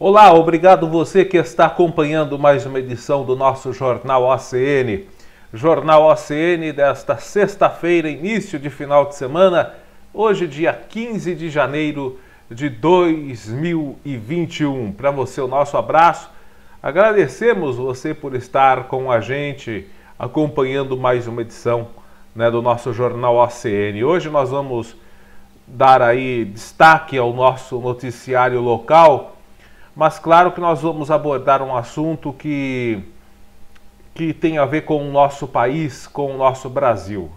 Olá, obrigado você que está acompanhando mais uma edição do nosso Jornal OCN. Jornal OCN desta sexta-feira, início de final de semana, hoje dia 15 de janeiro de 2021. Para você o nosso abraço, agradecemos você por estar com a gente acompanhando mais uma edição do nosso Jornal OCN. Hoje nós vamos dar aí destaque ao nosso noticiário local, mas claro que nós vamos abordar um assunto que tem a ver com o nosso país, com o nosso Brasil.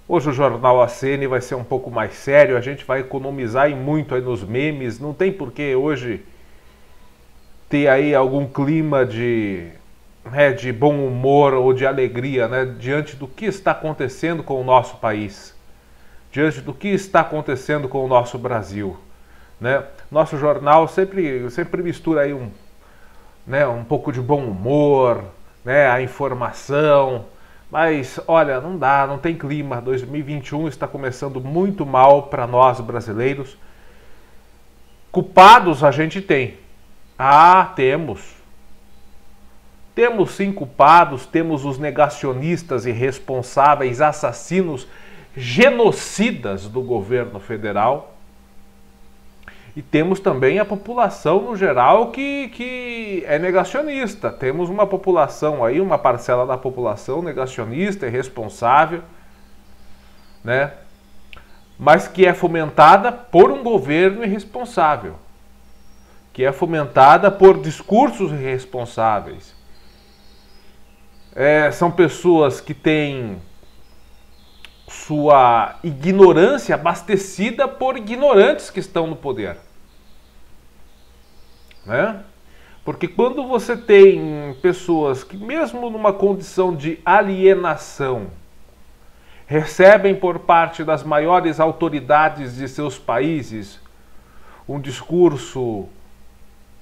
Hoje o Jornal OCN vai ser um pouco mais sério, a gente vai economizar muito aí nos memes, não tem por que hoje ter aí algum clima de bom humor ou de alegria, diante do que está acontecendo com o nosso país, diante do que está acontecendo com o nosso Brasil. Nosso jornal sempre mistura aí um pouco de bom humor, a informação, mas olha, não dá, não tem clima. 2021 está começando muito mal para nós brasileiros. Culpados a gente tem. Temos sim culpados, temos os negacionistas irresponsáveis, assassinos, genocidas do governo federal. E temos também a população no geral que é negacionista. Temos uma população aí, uma parcela da população negacionista, irresponsável, mas que é fomentada por um governo irresponsável, que é fomentada por discursos irresponsáveis. São pessoas que têm sua ignorância abastecida por ignorantes que estão no poder. Porque quando você tem pessoas que, mesmo numa condição de alienação, recebem por parte das maiores autoridades de seus países um discurso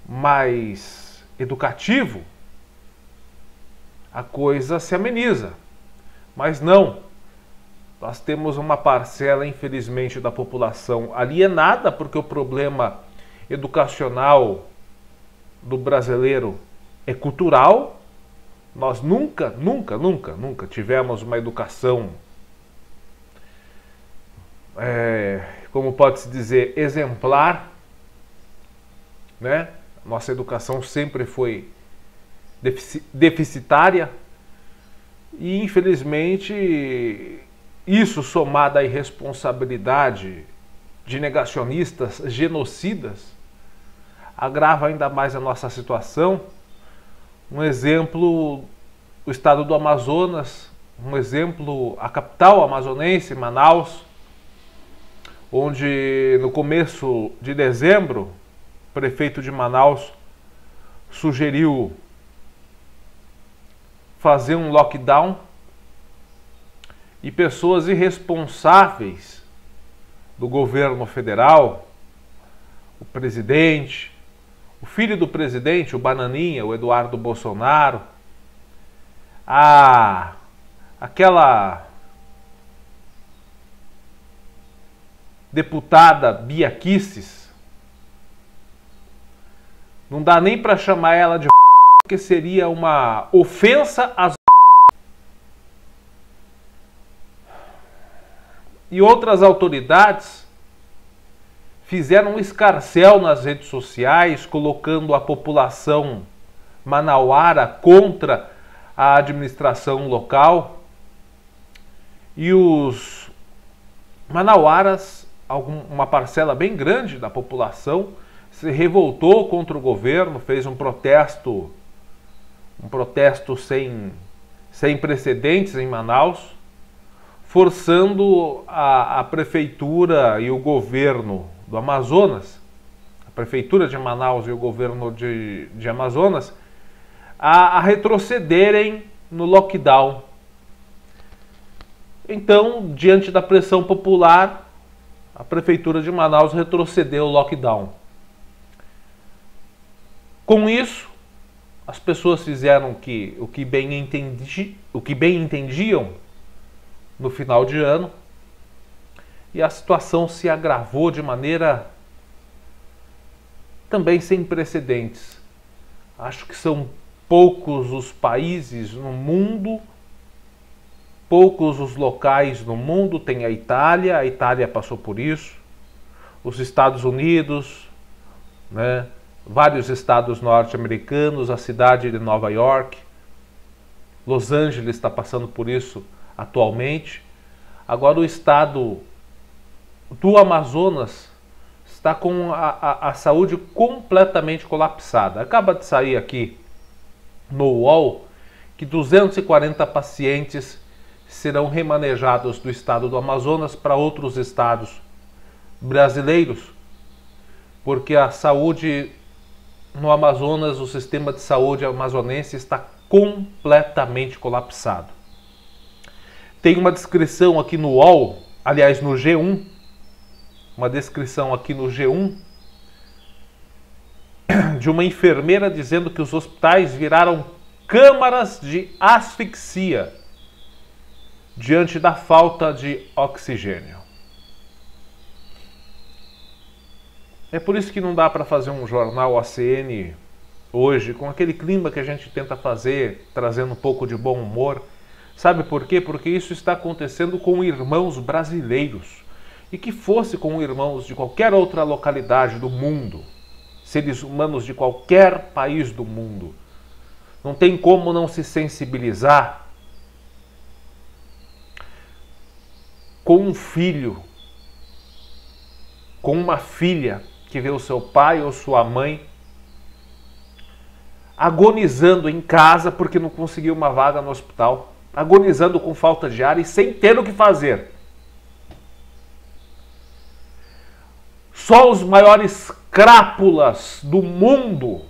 mais educativo, a coisa se ameniza. Mas não. Nós temos uma parcela, infelizmente, da população alienada, porque o problema educacional do brasileiro é cultural. Nós nunca tivemos uma educação, como pode-se dizer, exemplar. Nossa educação sempre foi deficitária e, infelizmente, isso somado à irresponsabilidade de negacionistas, genocidas, agrava ainda mais a nossa situação. Um exemplo, o estado do Amazonas, um exemplo, a capital amazonense, Manaus, onde no começo de dezembro, o prefeito de Manaus sugeriu fazer um lockdown e pessoas irresponsáveis do governo federal, o presidente, o filho do presidente, o Bananinha, o Eduardo Bolsonaro, aquela deputada Bia Kicis, não dá nem para chamar ela de porque seria uma ofensa às e outras autoridades fizeram um escarcéu nas redes sociais, colocando a população manauara contra a administração local. E os manauaras, uma parcela bem grande da população, se revoltou contra o governo, fez um protesto sem precedentes em Manaus, forçando a prefeitura e o governo do Amazonas, a prefeitura de Manaus e o governo de Amazonas, a retrocederem no lockdown. Então, diante da pressão popular, a prefeitura de Manaus retrocedeu o lockdown. Com isso, as pessoas fizeram o que bem entendiam no final de ano, e a situação se agravou de maneira também sem precedentes. Acho que são poucos os países no mundo, poucos os locais no mundo. Tem a Itália passou por isso, os Estados Unidos, né? Vários estados norte-americanos, a cidade de Nova York, Los Angeles está passando por isso atualmente. Agora o estado do Amazonas está com a saúde completamente colapsada. Acaba de sair aqui no UOL que 240 pacientes serão remanejados do estado do Amazonas para outros estados brasileiros, porque a saúde no Amazonas, o sistema de saúde amazonense está completamente colapsado. Tem uma descrição aqui no UOL, aliás no G1, uma descrição aqui no G1 de uma enfermeira dizendo que os hospitais viraram câmaras de asfixia diante da falta de oxigênio. É por isso que não dá para fazer um jornal ACN hoje com aquele clima que a gente tenta fazer, trazendo um pouco de bom humor. Sabe por quê? Porque isso está acontecendo com irmãos brasileiros. E que fosse com irmãos de qualquer outra localidade do mundo, seres humanos de qualquer país do mundo. Não tem como não se sensibilizar com um filho, com uma filha que vê o seu pai ou sua mãe agonizando em casa porque não conseguiu uma vaga no hospital, agonizando com falta de ar e sem ter o que fazer. Só os maiores crápulas do mundo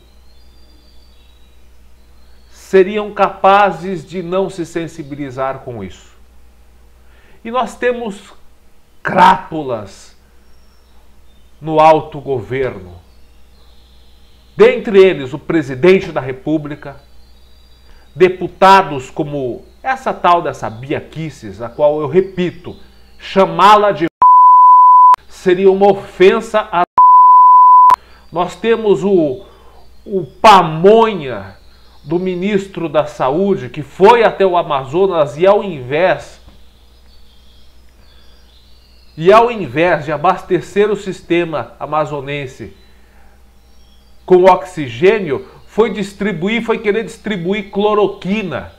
seriam capazes de não se sensibilizar com isso. E nós temos crápulas no alto governo. Dentre eles, o presidente da República, deputados como essa tal dessa Bia Kicis, a qual eu repito, chamá-la de seria uma ofensa a... Nós temos o pamonha do ministro da Saúde que foi até o Amazonas e ao invés de abastecer o sistema amazonense com oxigênio, foi querer distribuir cloroquina.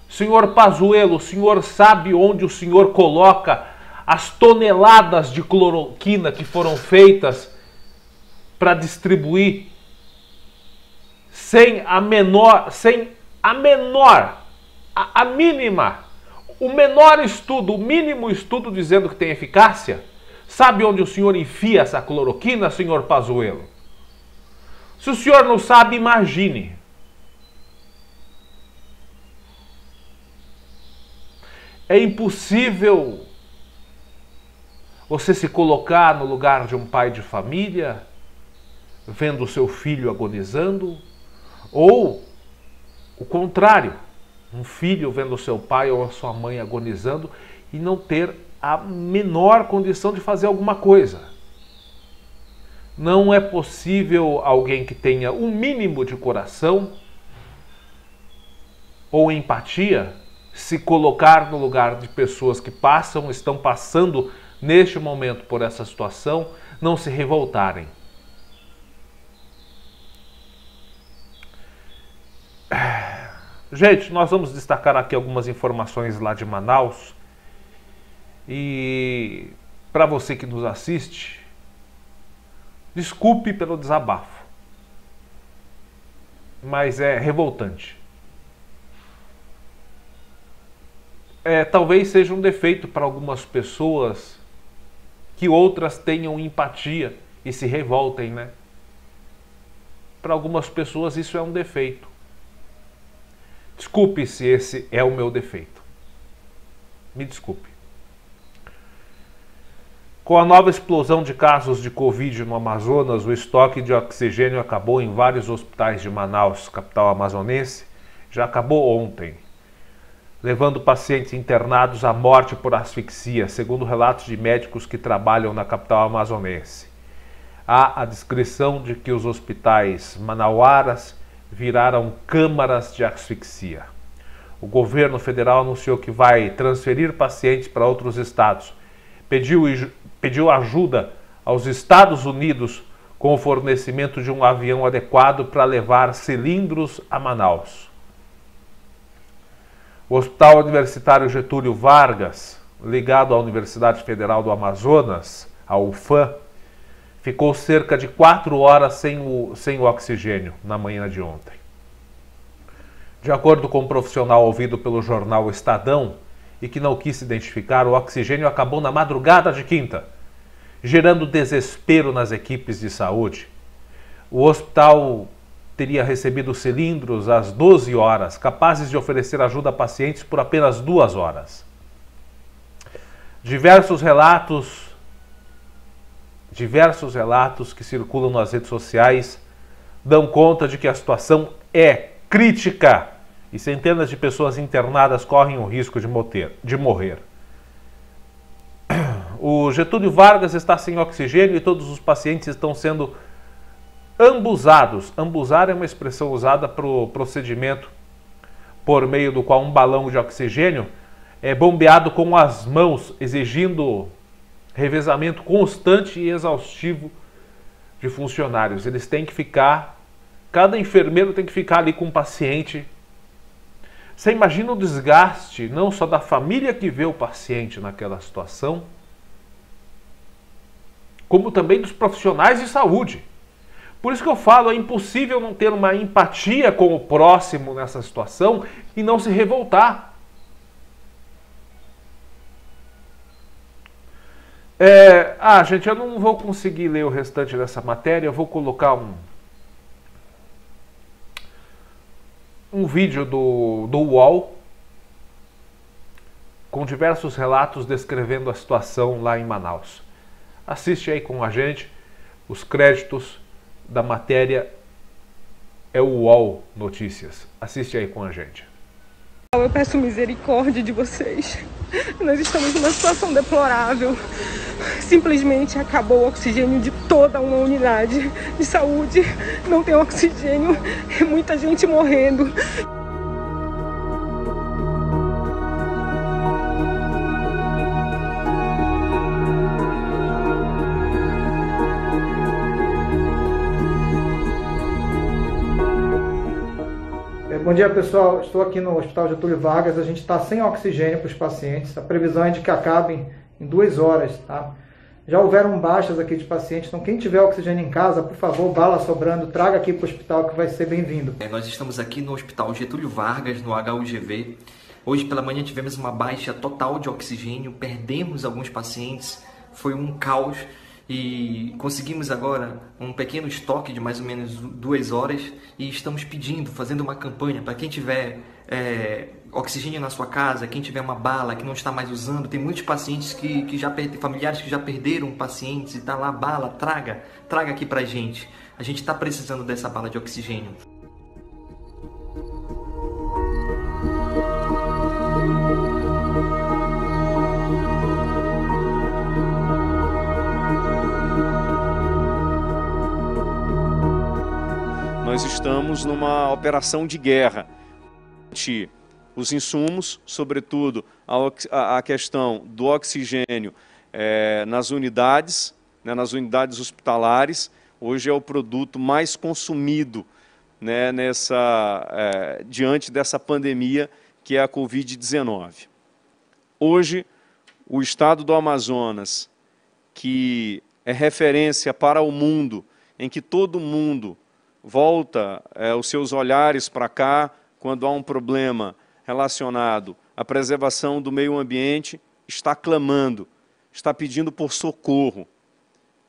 Senhor Pazuello, o senhor sabe onde o senhor coloca as toneladas de cloroquina que foram feitas para distribuir o mínimo estudo dizendo que tem eficácia? Sabe onde o senhor enfia essa cloroquina, senhor Pazuello? Se o senhor não sabe, imagine. É impossível você se colocar no lugar de um pai de família, vendo o seu filho agonizando, ou o contrário, um filho vendo o seu pai ou a sua mãe agonizando e não ter a menor condição de fazer alguma coisa. Não é possível alguém que tenha um mínimo de coração ou empatia se colocar no lugar de pessoas que estão passando neste momento por essa situação, não se revoltarem. Gente, nós vamos destacar aqui algumas informações lá de Manaus. E para você que nos assiste, desculpe pelo desabafo, mas é revoltante. Talvez seja um defeito para algumas pessoas que outras tenham empatia e se revoltem, né? Para algumas pessoas isso é um defeito. Desculpe se esse é o meu defeito. Me desculpe. Com a nova explosão de casos de Covid no Amazonas, o estoque de oxigênio acabou em vários hospitais de Manaus, capital amazonense. Já acabou ontem, levando pacientes internados à morte por asfixia, segundo relatos de médicos que trabalham na capital amazonense. há a descrição de que os hospitais manauaras viraram câmaras de asfixia. O governo federal anunciou que vai transferir pacientes para outros estados. Pediu ajuda aos Estados Unidos com o fornecimento de um avião adequado para levar cilindros a Manaus. O Hospital Universitário Getúlio Vargas, ligado à Universidade Federal do Amazonas, a UFAM, ficou cerca de 4 horas sem o oxigênio na manhã de ontem. De acordo com um profissional ouvido pelo jornal Estadão e que não quis se identificar, o oxigênio acabou na madrugada de quinta, gerando desespero nas equipes de saúde. O hospital teria recebido cilindros às 12 horas, capazes de oferecer ajuda a pacientes por apenas 2 horas. Diversos relatos que circulam nas redes sociais dão conta de que a situação é crítica e centenas de pessoas internadas correm o risco de morrer. O Getúlio Vargas está sem oxigênio e todos os pacientes estão sendo ambusados. Ambusar é uma expressão usada para o procedimento por meio do qual um balão de oxigênio é bombeado com as mãos, exigindo revezamento constante e exaustivo de funcionários. Eles têm que ficar, cada enfermeiro tem que ficar ali com o paciente. Você imagina o desgaste, não só da família que vê o paciente naquela situação, como também dos profissionais de saúde. Por isso que eu falo, é impossível não ter uma empatia com o próximo nessa situação e não se revoltar. Gente, eu não vou conseguir ler o restante dessa matéria, eu vou colocar um vídeo do UOL com diversos relatos descrevendo a situação lá em Manaus. Assiste aí com a gente, os créditos da matéria é o UOL Notícias. Assiste aí com a gente. Eu peço misericórdia de vocês. Nós estamos numa situação deplorável. Simplesmente acabou o oxigênio de toda uma unidade de saúde. Não tem oxigênio, é muita gente morrendo. Bom dia, pessoal. Estou aqui no Hospital Getúlio Vargas. A gente está sem oxigênio para os pacientes. A previsão é de que acabem em 2 horas, tá? Já houveram baixas aqui de pacientes, então quem tiver oxigênio em casa, por favor, bala sobrando, traga aqui para o hospital que vai ser bem-vindo. Nós estamos aqui no Hospital Getúlio Vargas, no HUGV. Hoje pela manhã tivemos uma baixa total de oxigênio, perdemos alguns pacientes, foi um caos. E conseguimos agora um pequeno estoque de mais ou menos 2 horas e estamos pedindo, fazendo uma campanha para quem tiver oxigênio na sua casa, quem tiver uma bala que não está mais usando, tem muitos pacientes que já familiares que já perderam pacientes e está lá, bala, traga aqui pra gente. A gente está precisando dessa bala de oxigênio. Nós estamos numa operação de guerra. Os insumos, sobretudo a questão do oxigênio nas unidades hospitalares, hoje é o produto mais consumido, né, diante dessa pandemia que é a Covid-19. Hoje, o estado do Amazonas, que é referência para o mundo, em que todo mundo volta os seus olhares para cá quando há um problema relacionado à preservação do meio ambiente, está clamando, está pedindo por socorro.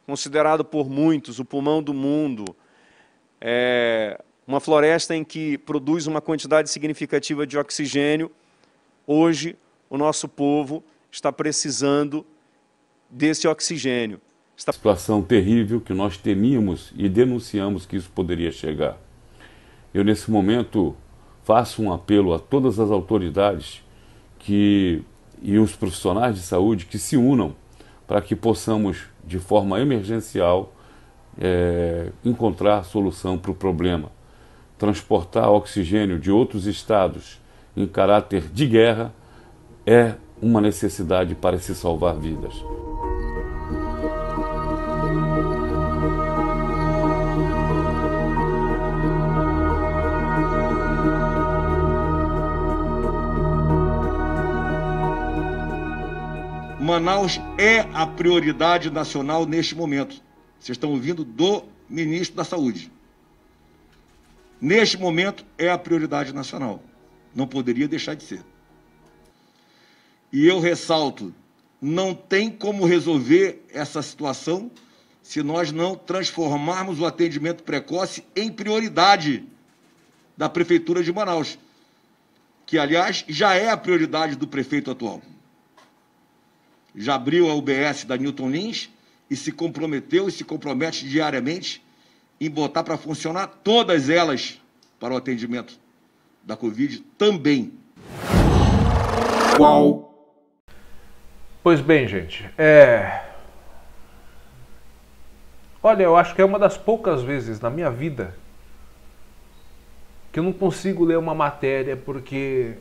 Considerado por muitos o pulmão do mundo, uma floresta em que produz uma quantidade significativa de oxigênio, hoje o nosso povo está precisando desse oxigênio. Situação terrível que nós temíamos e denunciamos que isso poderia chegar. Eu, nesse momento, faço um apelo a todas as autoridades e os profissionais de saúde que se unam para que possamos, de forma emergencial, encontrar solução para o problema. Transportar oxigênio de outros estados em caráter de guerra é uma necessidade para se salvar vidas. Manaus é a prioridade nacional neste momento. Vocês estão ouvindo do ministro da Saúde. Neste momento é a prioridade nacional. Não poderia deixar de ser. E eu ressalto, não tem como resolver essa situação se nós não transformarmos o atendimento precoce em prioridade da Prefeitura de Manaus, que, aliás, já é a prioridade do prefeito atual. Já abriu a UBS da Newton Lins e se comprometeu e se compromete diariamente em botar para funcionar todas elas para o atendimento da Covid também. Qual? Pois bem, gente, olha, eu acho que é uma das poucas vezes na minha vida que eu não consigo ler uma matéria porque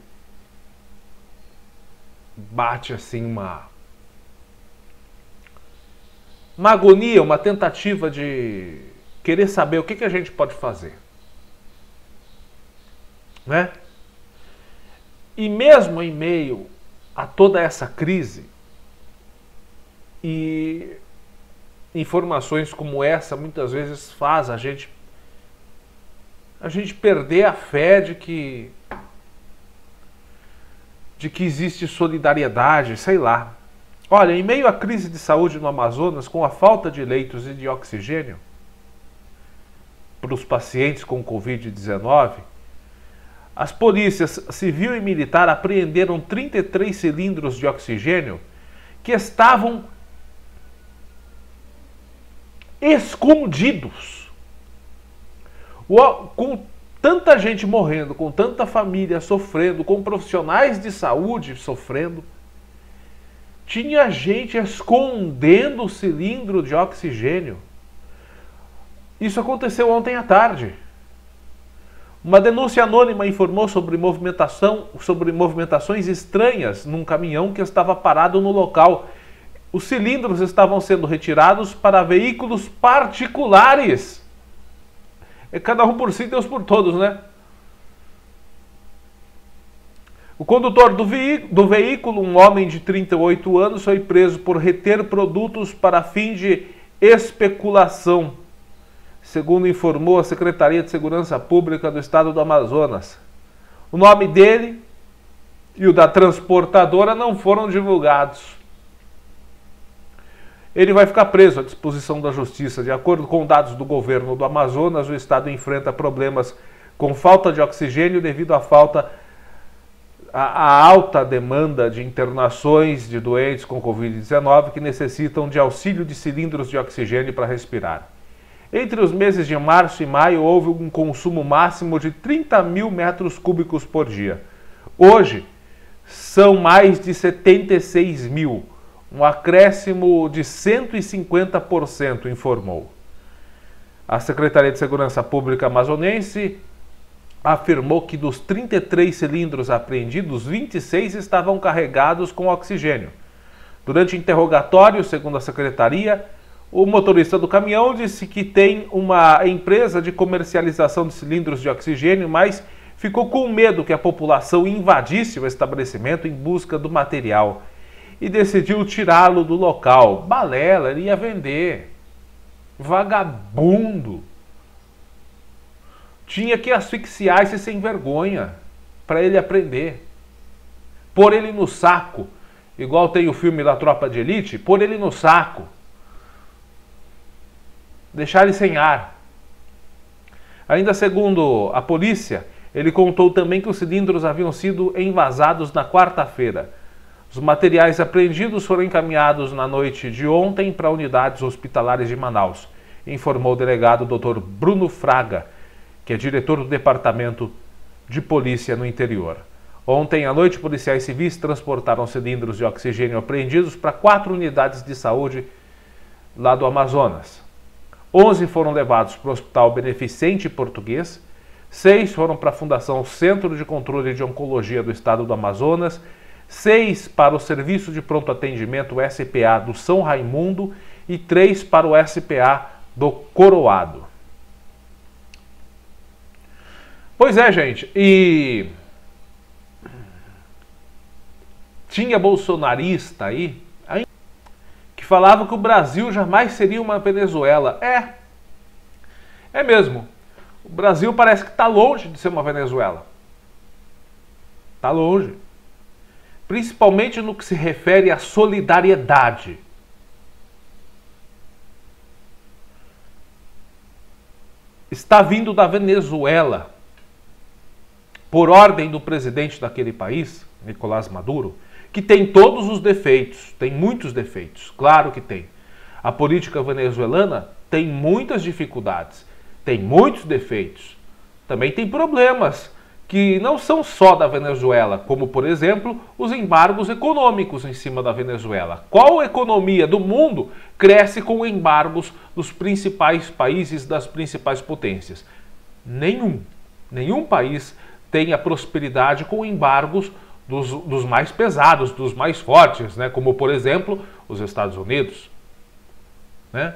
bate assim uma agonia, uma tentativa de querer saber o que a gente pode fazer, né? E mesmo em meio a toda essa crise e informações como essa muitas vezes faz a gente perder a fé de que existe solidariedade, sei lá. Olha, em meio à crise de saúde no Amazonas, com a falta de leitos e de oxigênio para os pacientes com Covid-19, as polícias civil e militar apreenderam 33 cilindros de oxigênio que estavam escondidos. Com tanta gente morrendo, com tanta família sofrendo, com profissionais de saúde sofrendo, tinha gente escondendo o cilindro de oxigênio. Isso aconteceu ontem à tarde. Uma denúncia anônima informou sobre movimentações estranhas num caminhão que estava parado no local. Os cilindros estavam sendo retirados para veículos particulares. É cada um por si, Deus por todos, né? O condutor do veículo, um homem de 38 anos, foi preso por reter produtos para fim de especulação, segundo informou a Secretaria de Segurança Pública do Estado do Amazonas. O nome dele e o da transportadora não foram divulgados. Ele vai ficar preso à disposição da Justiça. De acordo com dados do governo do Amazonas, o estado enfrenta problemas com falta de oxigênio devido à alta demanda de internações de doentes com Covid-19 que necessitam de auxílio de cilindros de oxigênio para respirar. Entre os meses de março e maio, houve um consumo máximo de 30 mil metros cúbicos por dia. Hoje, são mais de 76 mil, um acréscimo de 150%, informou. A Secretaria de Segurança Pública amazonense afirmou que dos 33 cilindros apreendidos, 26 estavam carregados com oxigênio. Durante interrogatório, segundo a secretaria, o motorista do caminhão disse que tem uma empresa de comercialização de cilindros de oxigênio, mas ficou com medo que a população invadisse o estabelecimento em busca do material e decidiu tirá-lo do local. Balela, ele ia vender. Vagabundo. Tinha que asfixiar esse sem vergonha para ele aprender. Pôr ele no saco, igual tem o filme da Tropa de Elite, pôr ele no saco. Deixar ele sem ar. Ainda segundo a polícia, ele contou também que os cilindros haviam sido envasados na quarta-feira. Os materiais apreendidos foram encaminhados na noite de ontem para unidades hospitalares de Manaus, informou o delegado Dr. Bruno Fraga, que é diretor do Departamento de Polícia no Interior. Ontem à noite, policiais civis transportaram cilindros de oxigênio apreendidos para 4 unidades de saúde lá do Amazonas. 11 foram levados para o Hospital Beneficente Português, 6 foram para a Fundação Centro de Controle de Oncologia do Estado do Amazonas, 6 para o Serviço de Pronto Atendimento SPA do São Raimundo e 3 para o SPA do Coroado. Pois é, gente, e tinha bolsonarista aí que falava que o Brasil jamais seria uma Venezuela. É mesmo. O Brasil parece que está longe de ser uma Venezuela. Está longe. Principalmente no que se refere à solidariedade. Está vindo da Venezuela, por ordem do presidente daquele país, Nicolás Maduro, que tem todos os defeitos, tem muitos defeitos, claro que tem. A política venezuelana tem muitas dificuldades, tem muitos defeitos, também tem problemas que não são só da Venezuela, como, por exemplo, os embargos econômicos em cima da Venezuela. Qual economia do mundo cresce com embargos dos principais países, das principais potências? Nenhum. Nenhum país tem a prosperidade com embargos dos mais pesados, dos mais fortes, né? Como, por exemplo, os Estados Unidos. Né?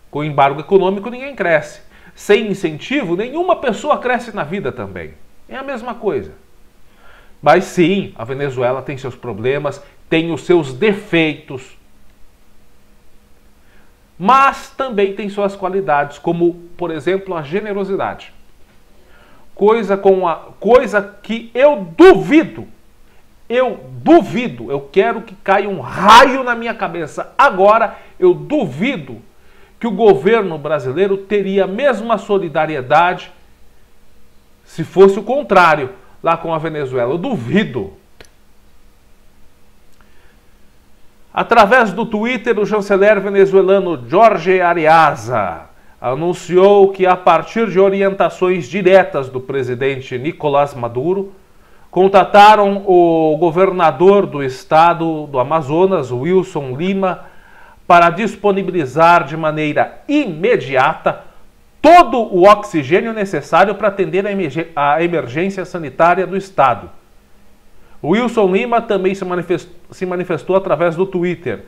Com embargo econômico ninguém cresce. Sem incentivo, nenhuma pessoa cresce na vida também. É a mesma coisa. Mas sim, a Venezuela tem seus problemas, tem os seus defeitos. Mas também tem suas qualidades, como, por exemplo, a generosidade. Coisa que eu duvido, eu quero que caia um raio na minha cabeça. Agora, eu duvido que o governo brasileiro teria a mesma solidariedade se fosse o contrário, lá com a Venezuela. Eu duvido. Através do Twitter, o chanceler venezuelano Jorge Arreaza anunciou que, a partir de orientações diretas do presidente Nicolás Maduro, contataram o governador do estado do Amazonas, Wilson Lima, para disponibilizar de maneira imediata todo o oxigênio necessário para atender a emergência sanitária do estado. O Wilson Lima também se manifestou através do Twitter.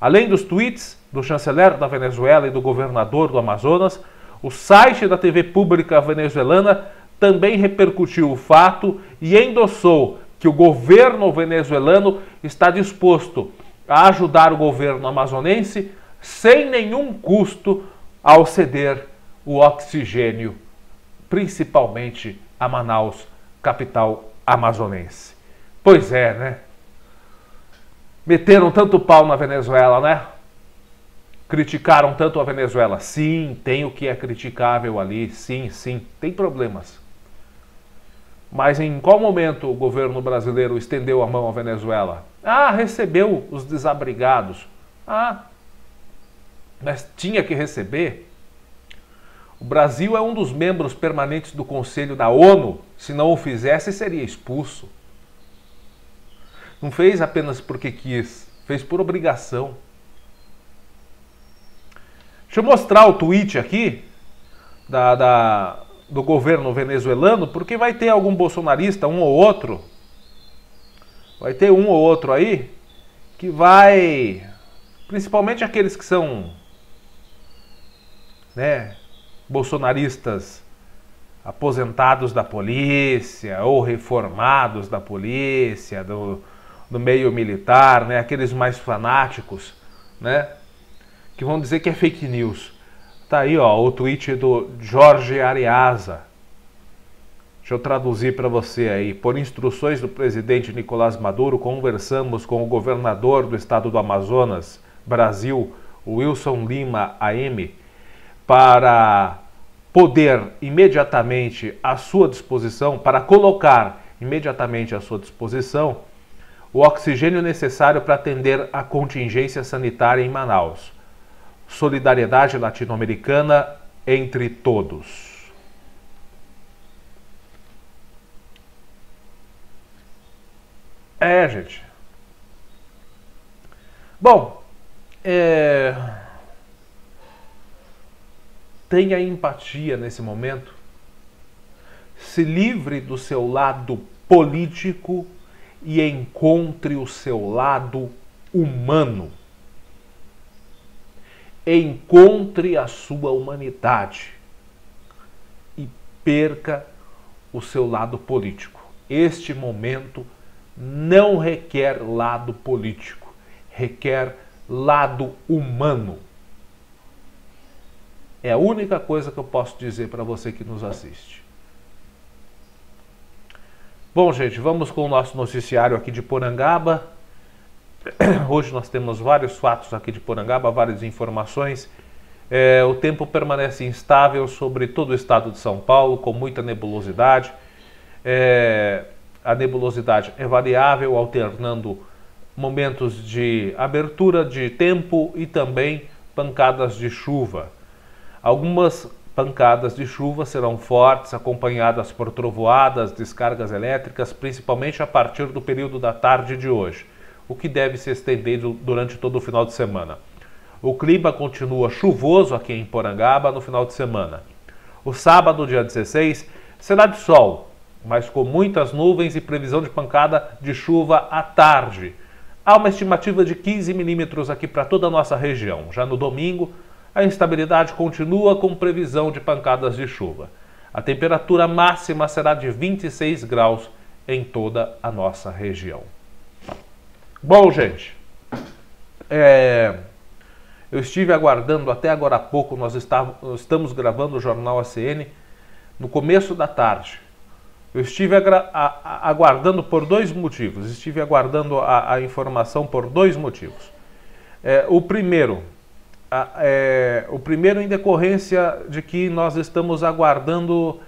Além dos tweets do chanceler da Venezuela e do governador do Amazonas, o site da TV pública venezuelana também repercutiu o fato e endossou que o governo venezuelano está disposto a ajudar o governo amazonense sem nenhum custo ao ceder o oxigênio, principalmente a Manaus, capital amazonense. Pois é, né? Meteram tanto pau na Venezuela, né? Criticaram tanto a Venezuela. Sim, tem o que é criticável ali. Sim, tem problemas. Mas em qual momento o governo brasileiro estendeu a mão à Venezuela? Recebeu os desabrigados. Mas tinha que receber. O Brasil é um dos membros permanentes do Conselho da ONU. Se não o fizesse, seria expulso. Não fez apenas porque quis, fez por obrigação. Deixa eu mostrar o tweet aqui do governo venezuelano, porque vai ter algum bolsonarista, um ou outro. Vai ter um ou outro aí que vai, principalmente aqueles que são, né, bolsonaristas aposentados da polícia ou reformados da polícia, do meio militar, né, aqueles mais fanáticos, né, que vão dizer que é fake news. Tá aí, ó, o tweet do Jorge Arreaza. Deixa eu traduzir para você aí. Por instruções do presidente Nicolás Maduro, conversamos com o governador do estado do Amazonas, Brasil, Wilson Lima AM, para poder imediatamente à sua disposição, para colocar imediatamente à sua disposição o oxigênio necessário para atender a contingência sanitária em Manaus. Solidariedade latino-americana entre todos. Gente. tenha empatia nesse momento. Se livre do seu lado político e encontre o seu lado humano. Encontre a sua humanidade e perca o seu lado político. Este momento não requer lado político, requer lado humano. É a única coisa que eu posso dizer para você que nos assiste. Bom, gente, vamos com o nosso noticiário aqui de Porangaba. Hoje nós temos vários fatos aqui de Porangaba, várias informações. O tempo permanece instável sobre todo o estado de São Paulo, com muita nebulosidade. A nebulosidade é variável, alternando momentos de abertura de tempo e também pancadas de chuva. Algumas pancadas de chuva serão fortes, acompanhadas por trovoadas, descargas elétricas, principalmente a partir do período da tarde de hoje, o que deve se estender durante todo o final de semana. O clima continua chuvoso aqui em Porangaba no final de semana. O sábado, dia 16, será de sol, mas com muitas nuvens e previsão de pancada de chuva à tarde. Há uma estimativa de 15 milímetros aqui para toda a nossa região. Já no domingo, a instabilidade continua com previsão de pancadas de chuva. A temperatura máxima será de 26 graus em toda a nossa região. Bom, gente, eu estive aguardando até agora há pouco, nós estamos gravando o Jornal ACN no começo da tarde. Eu estive aguardando por dois motivos, estive aguardando a informação por dois motivos. O primeiro em decorrência de que nós estávamos aguardando,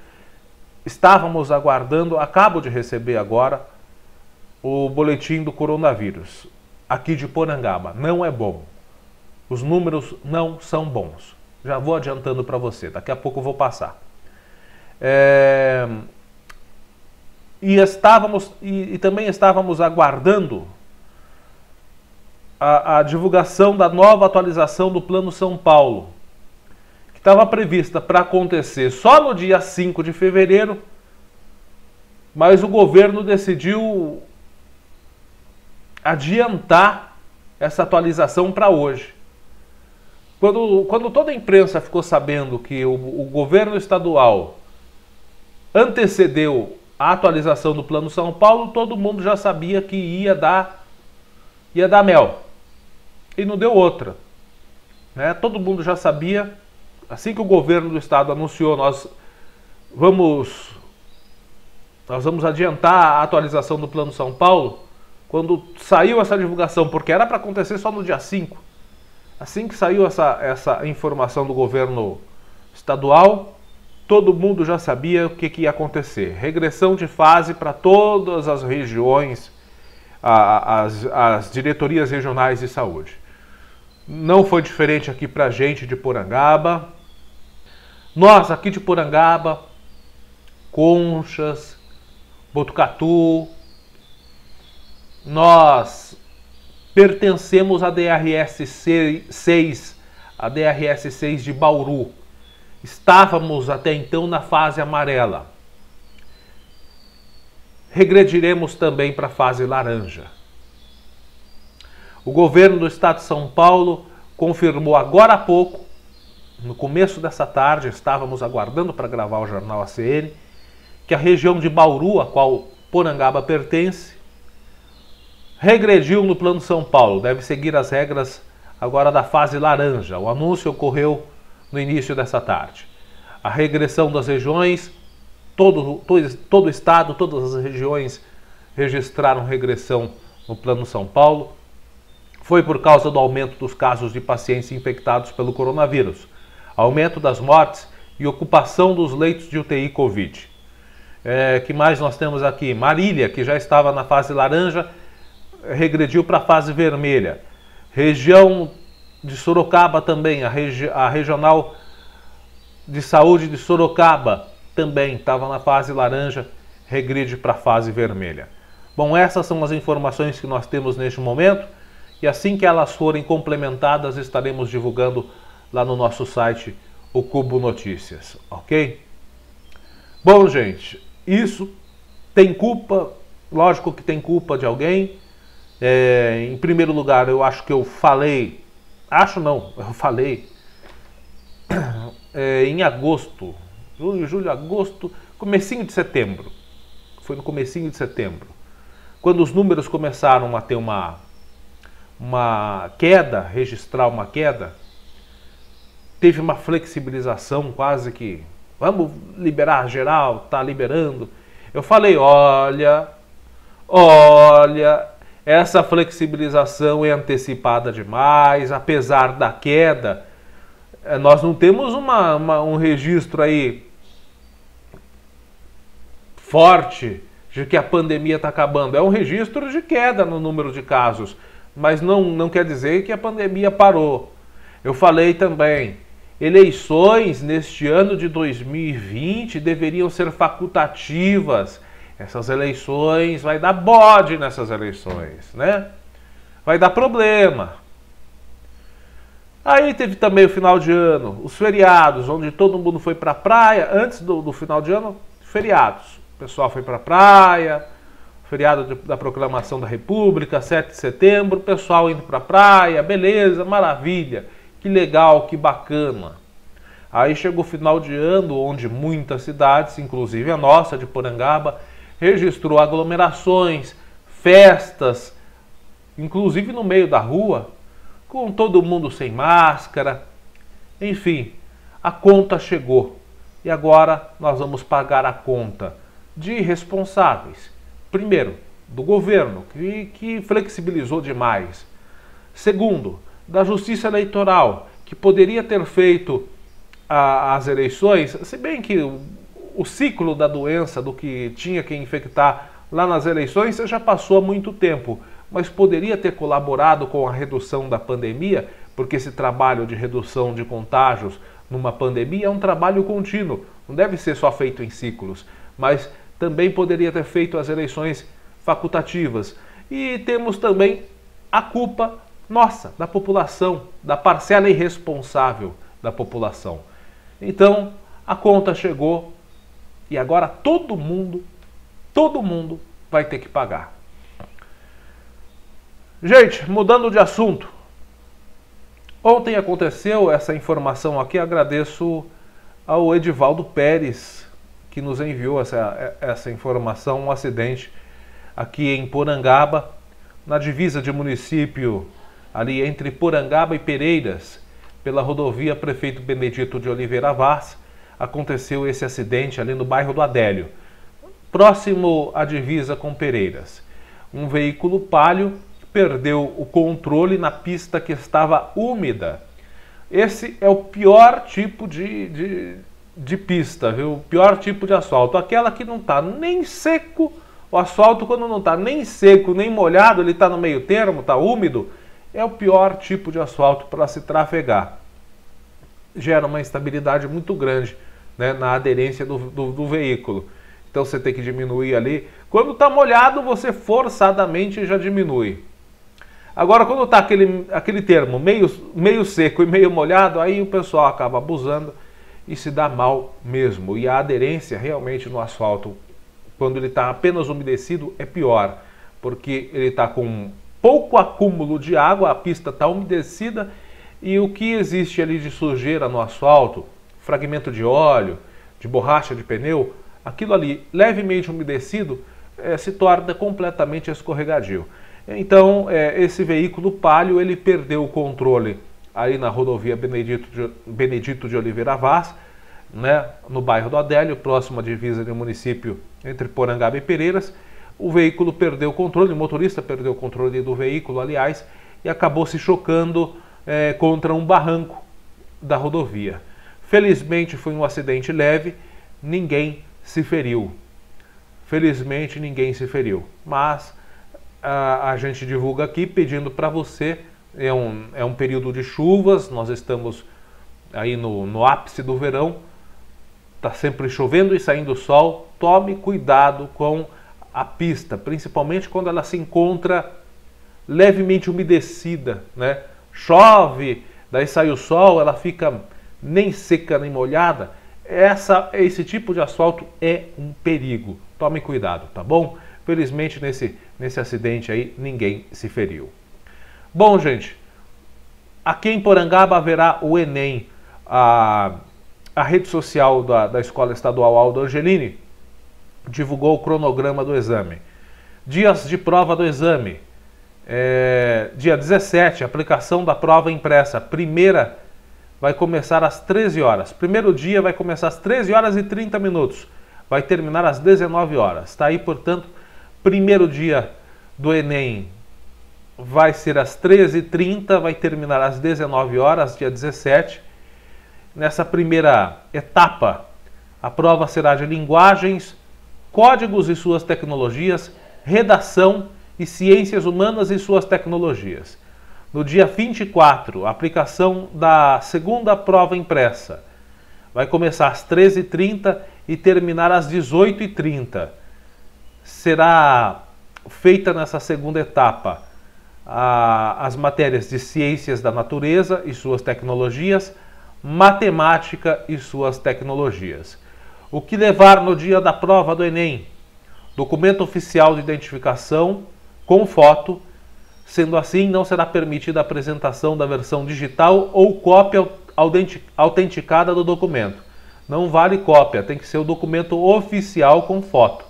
acabo de receber agora, o boletim do coronavírus, aqui de Porangaba. Não é bom. Os números não são bons. Já vou adiantando para você, daqui a pouco eu vou passar. E também estávamos aguardando a divulgação da nova atualização do Plano São Paulo, que estava prevista para acontecer só no dia 5 de fevereiro, mas o governo decidiu adiantar essa atualização para hoje. Quando toda a imprensa ficou sabendo que o governo estadual antecedeu a atualização do Plano São Paulo, todo mundo já sabia que ia dar mel. E não deu outra. Todo mundo já sabia. Assim que o governo do estado anunciou, nós vamos adiantar a atualização do Plano São Paulo, quando saiu essa divulgação, porque era para acontecer só no dia 5, assim que saiu essa informação do governo estadual, todo mundo já sabia o que ia acontecer. Regressão de fase para todas as regiões, as diretorias regionais de saúde. Não foi diferente aqui para a gente de Porangaba. Nós aqui de Porangaba, Conchas, Botucatu, nós pertencemos à DRS 6, a DRS 6 de Bauru. Estávamos até então na fase amarela. Regrediremos também para a fase laranja. O governo do estado de São Paulo confirmou agora há pouco, no começo dessa tarde, estávamos aguardando para gravar o Jornal ACN, que a região de Bauru, a qual Porangaba pertence, regrediu no Plano São Paulo, deve seguir as regras agora da fase laranja. O anúncio ocorreu no início dessa tarde. A regressão das regiões, todo o estado, todas as regiões registraram regressão no Plano São Paulo. Foi por causa do aumento dos casos de pacientes infectados pelo coronavírus, aumento das mortes e ocupação dos leitos de UTI Covid. Que mais nós temos aqui? Marília, que já estava na fase laranja, regrediu para a fase vermelha. Região de Sorocaba também, a regional de saúde de Sorocaba também estava na fase laranja, regride para a fase vermelha. Bom, essas são as informações que nós temos neste momento, e assim que elas forem complementadas, estaremos divulgando lá no nosso site o Cubo Notícias, ok? Bom, gente, isso tem culpa, lógico que tem culpa de alguém. Em primeiro lugar, eu acho que eu falei, eu falei em agosto, julho, agosto, comecinho de setembro, foi no comecinho de setembro, quando os números começaram a ter uma queda, registrar uma queda, teve uma flexibilização quase que, vamos liberar geral, tá liberando. Eu falei, olha, essa flexibilização é antecipada demais, apesar da queda, nós não temos um registro aí forte de que a pandemia está acabando. É um registro de queda no número de casos, mas não quer dizer que a pandemia parou. Eu falei também, eleições neste ano de 2020 deveriam ser facultativas. Essas eleições, vai dar bode nessas eleições, né? Vai dar problema. Aí teve também o final de ano, os feriados, onde todo mundo foi para a praia. Antes do final de ano, feriados. O pessoal foi para a praia, feriado da Proclamação da República, 7 de setembro, o pessoal indo para a praia, beleza, maravilha, que legal, que bacana. Aí chegou o final de ano, onde muitas cidades, inclusive a nossa de Porangaba, registrou aglomerações, festas, inclusive no meio da rua, com todo mundo sem máscara. Enfim, a conta chegou. E agora nós vamos pagar a conta de irresponsáveis. Primeiro, do governo, que flexibilizou demais. Segundo, da Justiça Eleitoral, que poderia ter feito as eleições, se bem que o ciclo da doença, do que tinha que infectar lá nas eleições, já passou há muito tempo, mas poderia ter colaborado com a redução da pandemia, porque esse trabalho de redução de contágios numa pandemia é um trabalho contínuo, não deve ser só feito em ciclos, mas também poderia ter feito as eleições facultativas. E temos também a culpa nossa, da população, da parcela irresponsável da população. Então, a conta chegou e agora todo mundo vai ter que pagar. Gente, mudando de assunto, ontem aconteceu essa informação aqui, agradeço ao Edivaldo Pérez, que nos enviou essa informação, um acidente aqui em Porangaba, na divisa de município, ali entre Porangaba e Pereiras, pela rodovia Prefeito Benedito de Oliveira Vaz, aconteceu esse acidente ali no bairro do Adélio, próximo à divisa com Pereiras. Um veículo Palio perdeu o controle na pista que estava úmida. Esse é o pior tipo de pista, viu? O pior tipo de asfalto. Aquela que não está nem seco, o asfalto quando não está nem seco, nem molhado, ele está no meio termo, está úmido, é o pior tipo de asfalto para se trafegar. Gera uma instabilidade muito grande, né, na aderência do veículo. Então você tem que diminuir ali. Quando está molhado, você forçadamente já diminui. Agora, quando está aquele termo meio seco e meio molhado, aí o pessoal acaba abusando e se dá mal mesmo. E a aderência realmente no asfalto, quando ele está apenas umedecido, é pior, porque ele está com pouco acúmulo de água, a pista está umedecida e o que existe ali de sujeira no asfalto, fragmento de óleo, de borracha de pneu, aquilo ali levemente umedecido se torna completamente escorregadio. Então, esse veículo Palio, ele perdeu o controle aí na rodovia Benedito de Oliveira Vaz, né, no bairro do Adélio, próximo à divisa do município entre Porangaba e Pereiras. O veículo perdeu o controle, o motorista perdeu o controle do veículo, aliás, e acabou se chocando contra um barranco da rodovia. Felizmente foi um acidente leve, ninguém se feriu. Felizmente ninguém se feriu, mas a gente divulga aqui pedindo para você, é um período de chuvas, nós estamos aí no ápice do verão, está sempre chovendo e saindo sol, tome cuidado com a pista, principalmente quando ela se encontra levemente umedecida, né? Chove, daí sai o sol, ela fica nem seca nem molhada, esse tipo de asfalto é um perigo. Tome cuidado, tá bom? Felizmente nesse acidente aí ninguém se feriu. Bom, gente, aqui em Porangaba haverá o Enem. A rede social da Escola Estadual Aldo Angelini divulgou o cronograma do exame. Dias de prova do exame. Dia 17, aplicação da prova impressa. Primeira vai começar às 13 horas. Primeiro dia vai começar às 13 horas e 30 minutos. Vai terminar às 19 horas. Está aí, portanto, primeiro dia do Enem vai ser às 13h30, vai terminar às 19 horas, dia 17. Nessa primeira etapa, a prova será de linguagens, códigos e suas tecnologias, redação e ciências humanas e suas tecnologias. No dia 24, a aplicação da segunda prova impressa. Vai começar às 13h30 e terminar às 18h30. Será feita nessa segunda etapa as matérias de ciências da natureza e suas tecnologias, matemática e suas tecnologias. O que levar no dia da prova do Enem? Documento oficial de identificação com foto. Sendo assim, não será permitida a apresentação da versão digital ou cópia autenticada do documento. Não vale cópia, tem que ser o documento oficial com foto.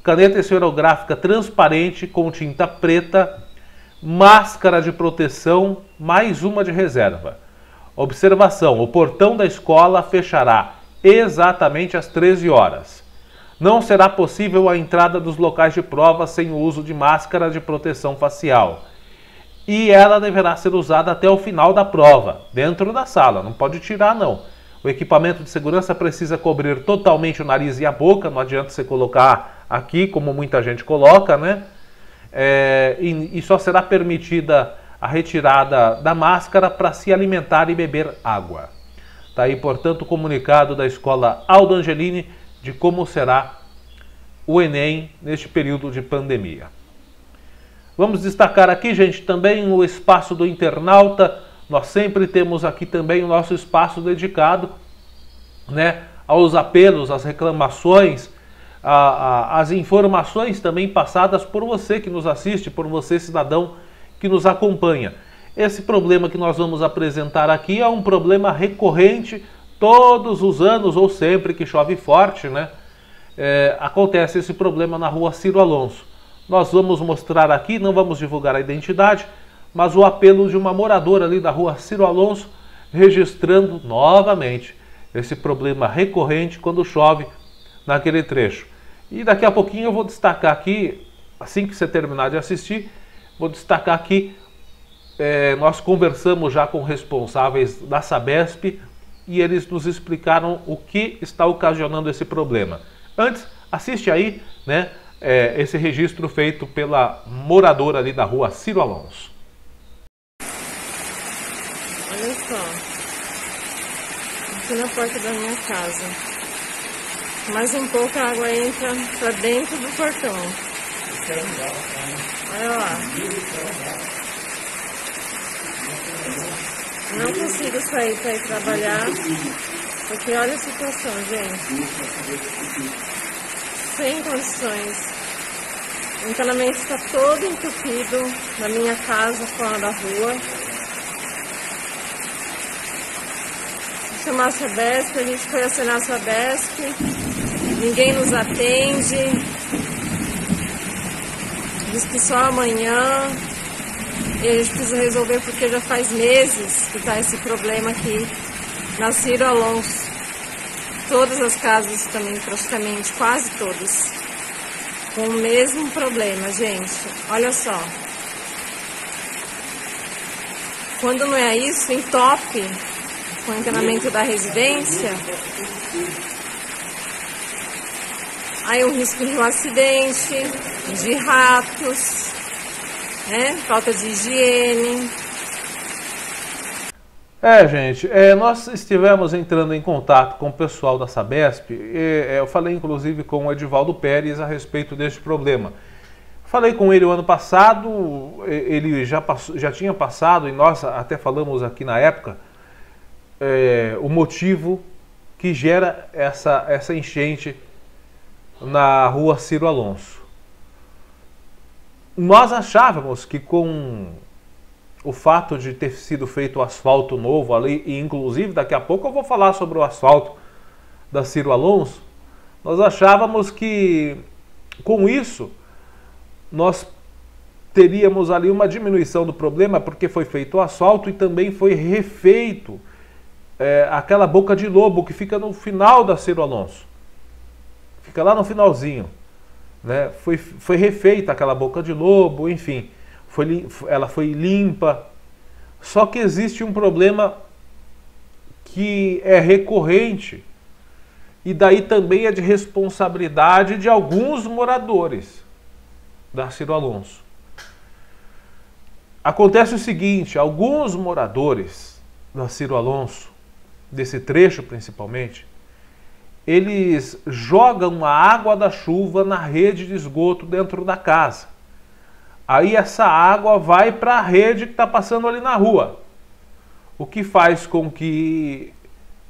Caneta esferográfica transparente com tinta preta, máscara de proteção, mais uma de reserva. Observação: o portão da escola fechará exatamente às 13 horas. Não será possível a entrada dos locais de prova sem o uso de máscara de proteção facial. E ela deverá ser usada até o final da prova, dentro da sala, não pode tirar não. O equipamento de segurança precisa cobrir totalmente o nariz e a boca, não adianta você colocar aqui, como muita gente coloca, né? E só será permitida a retirada da máscara para se alimentar e beber água. Está aí, portanto, o comunicado da Escola Aldo Angelini de como será o Enem neste período de pandemia. Vamos destacar aqui, gente, também o espaço do internauta. Nós sempre temos aqui também o nosso espaço dedicado, né, aos apelos, às reclamações, às informações também passadas por você que nos assiste, por você, cidadão, que nos acompanha. Esse problema que nós vamos apresentar aqui é um problema recorrente todos os anos ou sempre que chove forte, né? Acontece esse problema na rua Ciro Alonso. Nós vamos mostrar aqui, não vamos divulgar a identidade, mas o apelo de uma moradora ali da rua Ciro Alonso, registrando novamente esse problema recorrente quando chove naquele trecho. E daqui a pouquinho eu vou destacar aqui, assim que você terminar de assistir, vou destacar aqui, nós conversamos já com responsáveis da Sabesp e eles nos explicaram o que está ocasionando esse problema. Antes, assiste aí, né, esse registro feito pela moradora ali da rua Ciro Alonso. Olha só, aqui na porta da minha casa, mais um pouco a água entra para dentro do portão. Olha lá. Não consigo sair para ir trabalhar, porque olha a situação, gente. Sem condições. O encanamento está todo entupido na minha casa, fora da rua. Vou chamar a Sabesp, a gente foi assinar a Sabesp, ninguém nos atende. Diz que só amanhã. E a gente precisa resolver porque já faz meses que está esse problema aqui na Ciro Alonso. Todas as casas também, praticamente, quase todas, com o mesmo problema, gente. Olha só. Quando não é isso, entope com o encanamento da residência. Aí o risco de um acidente, de ratos, né? Falta de higiene. Gente, nós estivemos entrando em contato com o pessoal da Sabesp. Eu falei inclusive com o Edivaldo Pérez a respeito deste problema. Falei com ele o ano passado, ele já tinha passado, e nós até falamos aqui na época, o motivo que gera essa enchente na rua Ciro Alonso. Nós achávamos que com o fato de ter sido feito o asfalto novo ali, e inclusive daqui a pouco eu vou falar sobre o asfalto da Ciro Alonso, nós achávamos que com isso nós teríamos ali uma diminuição do problema, porque foi feito o asfalto e também foi refeito aquela boca de lobo que fica no final da Ciro Alonso. Fica lá no finalzinho. Né? Foi refeita aquela boca de lobo, enfim, ela foi limpa. Só que existe um problema que é recorrente, e daí também é de responsabilidade de alguns moradores da Ciro Alonso. Acontece o seguinte: alguns moradores da Ciro Alonso, desse trecho principalmente, eles jogam a água da chuva na rede de esgoto dentro da casa. Aí essa água vai para a rede que está passando ali na rua, o que faz com que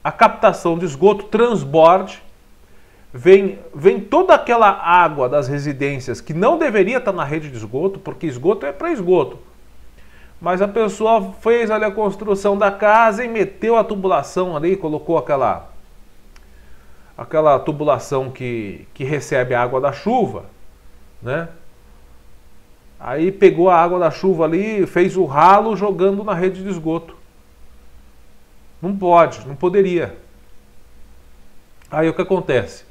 a captação de esgoto transborde, vem toda aquela água das residências que não deveria estar na rede de esgoto, porque esgoto é para esgoto. Mas a pessoa fez ali a construção da casa e meteu a tubulação ali, colocou aquela tubulação que recebe a água da chuva, né? Aí pegou a água da chuva ali, fez o ralo jogando na rede de esgoto. Não pode, não poderia. Aí o que acontece?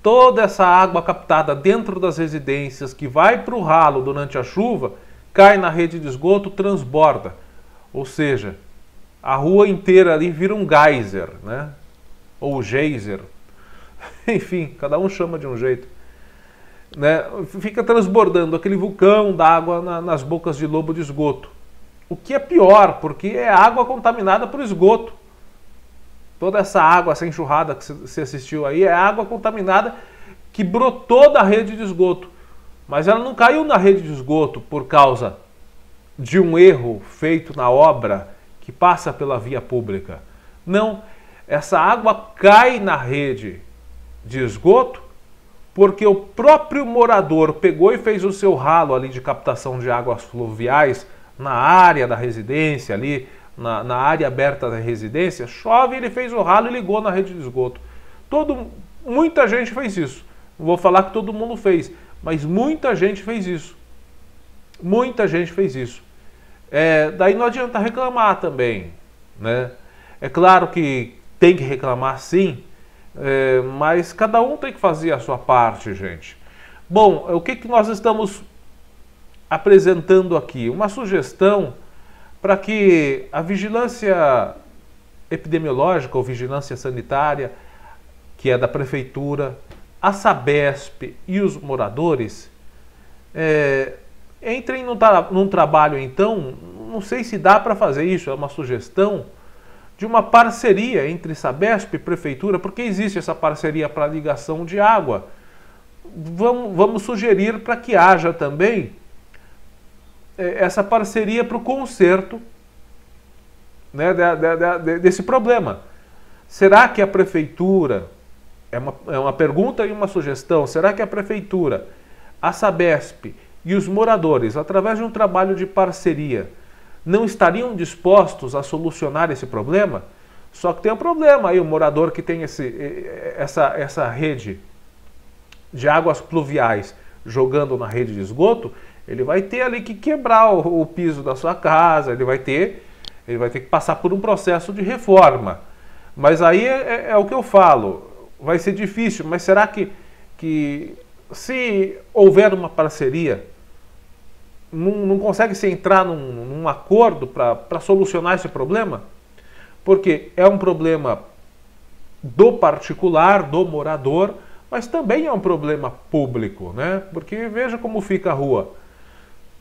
Toda essa água captada dentro das residências que vai para o ralo durante a chuva, cai na rede de esgoto, transborda. Ou seja, a rua inteira ali vira um geyser, né? Ou geyser. Enfim, cada um chama de um jeito. Né? Fica transbordando aquele vulcão d'água nas bocas de lobo de esgoto. O que é pior, porque é água contaminada por esgoto. Toda essa água, essa enxurrada que você assistiu aí, é água contaminada que brotou da rede de esgoto. Mas ela não caiu na rede de esgoto por causa de um erro feito na obra que passa pela via pública. Não, essa água cai na rede de esgoto porque o próprio morador pegou e fez o seu ralo ali de captação de águas fluviais na área da residência, ali na área aberta da residência. Chove, ele fez o ralo e ligou na rede de esgoto. Muita gente fez isso. Não vou falar que todo mundo fez, mas muita gente fez isso. Muita gente fez isso. Daí não adianta reclamar também, né? É claro que tem que reclamar sim, mas cada um tem que fazer a sua parte, gente. Bom, o que nós estamos apresentando aqui? Uma sugestão para que a vigilância epidemiológica ou vigilância sanitária, que é da prefeitura, a Sabesp e os moradores entrem num trabalho, então, não sei se dá para fazer isso, é uma sugestão de uma parceria entre Sabesp e prefeitura, porque existe essa parceria para ligação de água. Vamos sugerir para que haja também essa parceria para o conserto, né, desse problema. Será que a prefeitura, é uma pergunta e uma sugestão, será que a prefeitura, a Sabesp e os moradores, através de um trabalho de parceria, não estariam dispostos a solucionar esse problema? Só que tem um problema aí, o morador que tem essa rede de águas pluviais jogando na rede de esgoto, ele vai ter ali que quebrar o piso da sua casa, ele vai ter que passar por um processo de reforma. Mas aí é o que eu falo, vai ser difícil, mas será que se houver uma parceria, não consegue se entrar num acordo para solucionar esse problema? Porque é um problema do particular, do morador, mas também é um problema público, né? Porque veja como fica a rua.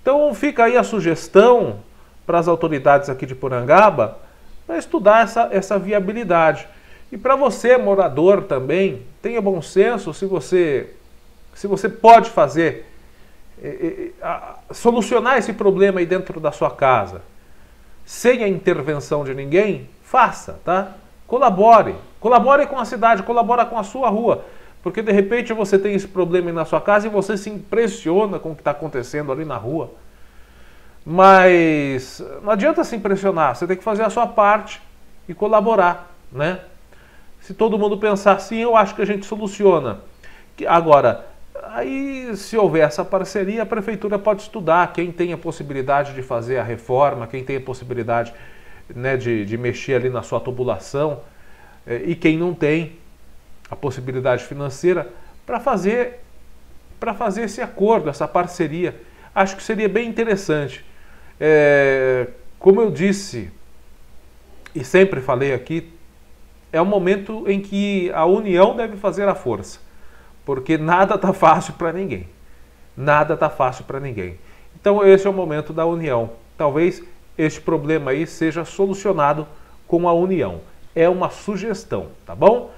Então fica aí a sugestão para as autoridades aqui de Porangaba para estudar essa viabilidade. E para você, morador, também, tenha bom senso se você pode fazer, solucionar esse problema aí dentro da sua casa, sem a intervenção de ninguém, faça, tá? Colabore com a cidade, colabora com a sua rua, porque de repente você tem esse problema aí na sua casa e você se impressiona com o que está acontecendo ali na rua. Mas não adianta se impressionar, você tem que fazer a sua parte e colaborar, né? Se todo mundo pensar assim, eu acho que a gente soluciona. Agora, aí se houver essa parceria, a prefeitura pode estudar quem tem a possibilidade de fazer a reforma, quem tem a possibilidade, né, de mexer ali na sua tubulação, e quem não tem a possibilidade financeira para fazer esse acordo, essa parceria. Acho que seria bem interessante. Como eu disse e sempre falei aqui, é um momento em que a união deve fazer a força, porque nada está fácil para ninguém. Nada está fácil para ninguém. Então esse é o momento da união. Talvez este problema aí seja solucionado com a união. É uma sugestão, tá bom?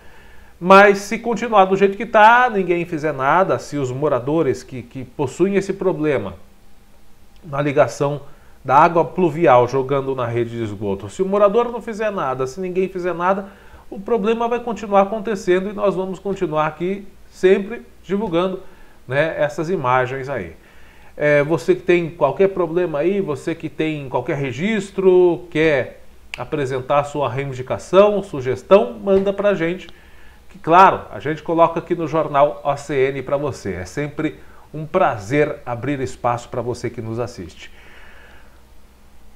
Mas se continuar do jeito que está, ninguém fizer nada, se os moradores que possuem esse problema na ligação da água pluvial jogando na rede de esgoto, se o morador não fizer nada, se ninguém fizer nada, o problema vai continuar acontecendo e nós vamos continuar aqui sempre divulgando, né, essas imagens aí. Você que tem qualquer problema aí, você que tem qualquer registro, quer apresentar sua reivindicação, sugestão, manda pra gente, que claro, a gente coloca aqui no Jornal OCN para você. É sempre um prazer abrir espaço para você que nos assiste.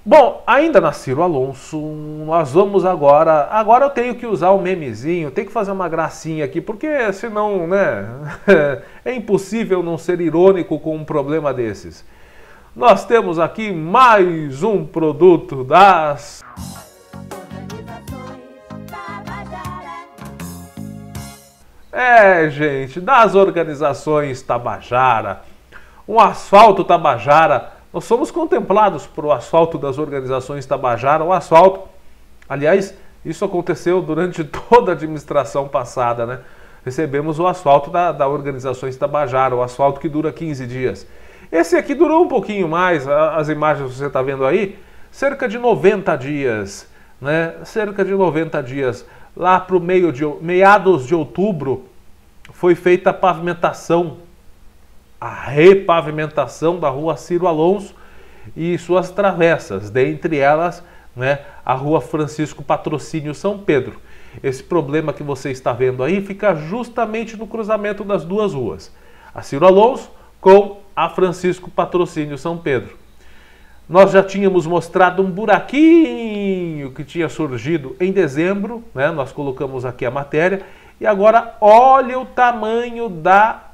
Bom, ainda na Ciro Alonso, nós vamos agora eu tenho que usar o memezinho, tenho que fazer uma gracinha aqui, porque senão, né, é impossível não ser irônico com um problema desses. Nós temos aqui mais um produto das... gente, das organizações Tabajara, um asfalto Tabajara. Nós somos contemplados por o asfalto das organizações Tabajara, o asfalto, aliás, isso aconteceu durante toda a administração passada, né? Recebemos o asfalto da organizações Tabajara, o asfalto que dura 15 dias. Esse aqui durou um pouquinho mais, as imagens que você está vendo aí, cerca de 90 dias, né? Cerca de 90 dias. Lá para o meados de outubro foi feita a pavimentação, a repavimentação da rua Ciro Alonso e suas travessas, dentre elas, né, a rua Francisco Patrocínio São Pedro. Esse problema que você está vendo aí fica justamente no cruzamento das duas ruas, a Ciro Alonso com a Francisco Patrocínio São Pedro. Nós já tínhamos mostrado um buraquinho que tinha surgido em dezembro, né? Nós colocamos aqui a matéria, e agora olha o tamanho da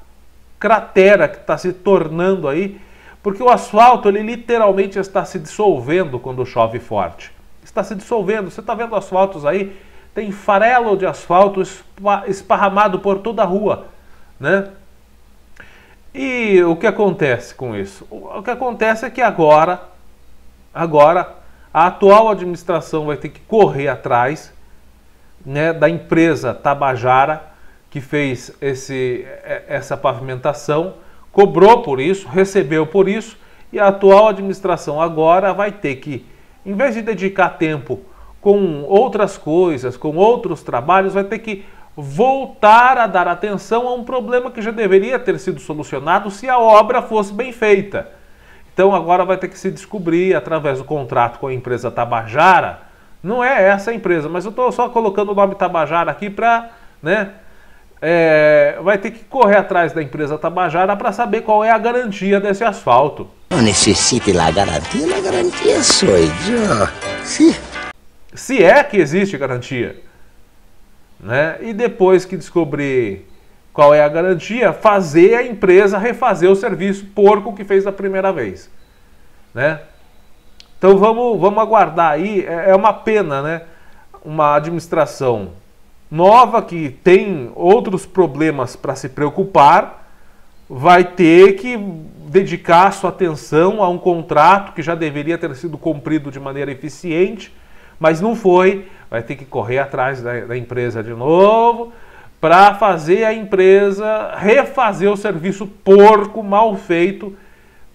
cratera que está se tornando aí, porque o asfalto ele literalmente está se dissolvendo quando chove forte. Está se dissolvendo, você está vendo asfaltos aí, tem farelo de asfalto esparramado por toda a rua, né? E o que acontece com isso? O que acontece é que agora a atual administração vai ter que correr atrás, né, da empresa Tabajara que fez essa pavimentação, cobrou por isso, recebeu por isso, e a atual administração agora vai ter que, em vez de dedicar tempo com outras coisas, com outros trabalhos, vai ter que voltar a dar atenção a um problema que já deveria ter sido solucionado se a obra fosse bem feita. Então agora vai ter que se descobrir, através do contrato com a empresa Tabajara, não é essa a empresa, mas eu estou só colocando o nome Tabajara aqui para, né, vai ter que correr atrás da empresa Tabajara para saber qual é a garantia desse asfalto. Não necessite a garantia sou eu. Sim. Se é que existe garantia, né? E depois que descobrir qual é a garantia, fazer a empresa refazer o serviço porco que fez da primeira vez, né? Então vamos aguardar aí. É uma pena, né? Uma administração nova que tem outros problemas para se preocupar, vai ter que dedicar sua atenção a um contrato que já deveria ter sido cumprido de maneira eficiente, mas não foi. Vai ter que correr atrás da empresa de novo para fazer a empresa refazer o serviço porco, mal feito,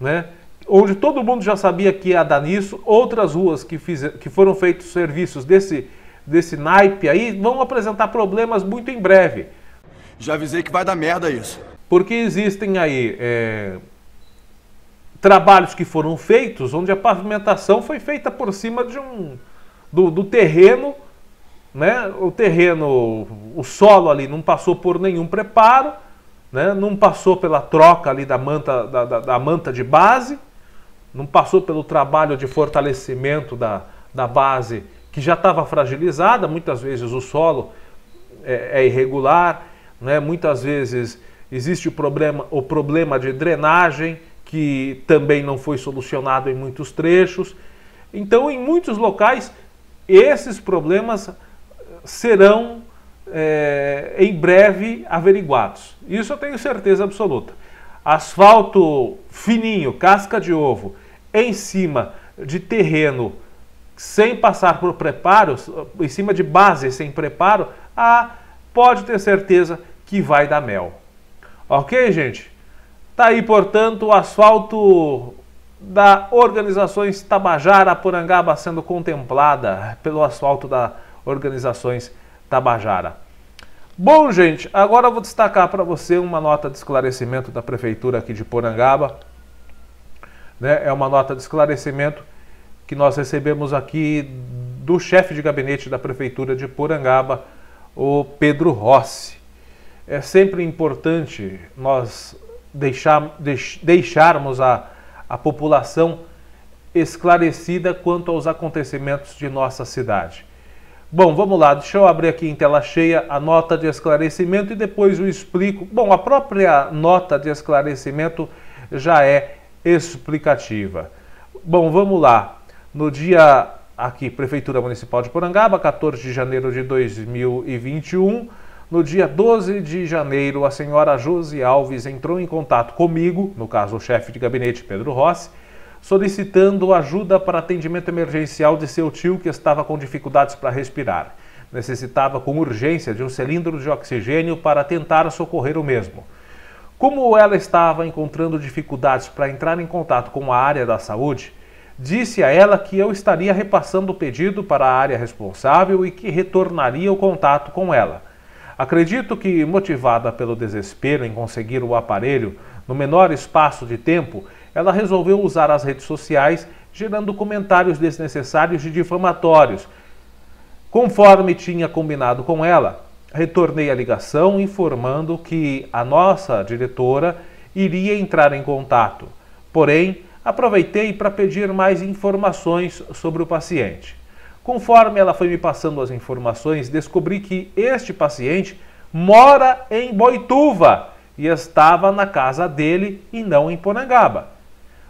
né? Onde todo mundo já sabia que ia dar nisso. Outras ruas que foram feitos serviços desse desse naipe aí vão apresentar problemas muito em breve. Já avisei que vai dar merda isso. Porque existem aí trabalhos que foram feitos onde a pavimentação foi feita por cima de do terreno, né? O solo ali não passou por nenhum preparo, né? Não passou pela troca ali da manta de base, não passou pelo trabalho de fortalecimento da base que já estava fragilizada. Muitas vezes o solo é irregular, né? Muitas vezes existe o problema de drenagem, que também não foi solucionado em muitos trechos. Então, em muitos locais, esses problemas serão em breve averiguados. Isso eu tenho certeza absoluta. Asfalto fininho, casca de ovo, em cima de terreno sem passar por preparos, em cima de base sem preparo, pode ter certeza que vai dar mel. Ok, gente? Tá aí, portanto, o asfalto da Organizações Tabajara Porangaba sendo contemplada pelo asfalto da Organizações Tabajara. Bom, gente, agora eu vou destacar para você uma nota de esclarecimento da Prefeitura aqui de Porangaba. Né? É uma nota de esclarecimento que nós recebemos aqui do chefe de gabinete da Prefeitura de Porangaba, o Pedro Rossi. É sempre importante nós deixarmos a população esclarecida quanto aos acontecimentos de nossa cidade. Bom, vamos lá, deixa eu abrir aqui em tela cheia a nota de esclarecimento e depois eu explico. Bom, a própria nota de esclarecimento já é explicativa. Bom, vamos lá. No dia aqui, Prefeitura Municipal de Porangaba, 14 de janeiro de 2021, no dia 12 de janeiro, a senhora Josi Alves entrou em contato comigo, no caso o chefe de gabinete Pedro Rossi, solicitando ajuda para atendimento emergencial de seu tio que estava com dificuldades para respirar. Necessitava com urgência de um cilindro de oxigênio para tentar socorrer o mesmo. Como ela estava encontrando dificuldades para entrar em contato com a área da saúde, disse a ela que eu estaria repassando o pedido para a área responsável e que retornaria o contato com ela. Acredito que, motivada pelo desespero em conseguir o aparelho no menor espaço de tempo, ela resolveu usar as redes sociais, gerando comentários desnecessários e difamatórios. Conforme tinha combinado com ela, retornei a ligação informando que a nossa diretora iria entrar em contato. Porém, aproveitei para pedir mais informações sobre o paciente. Conforme ela foi me passando as informações, descobri que este paciente mora em Boituva e estava na casa dele e não em Porangaba.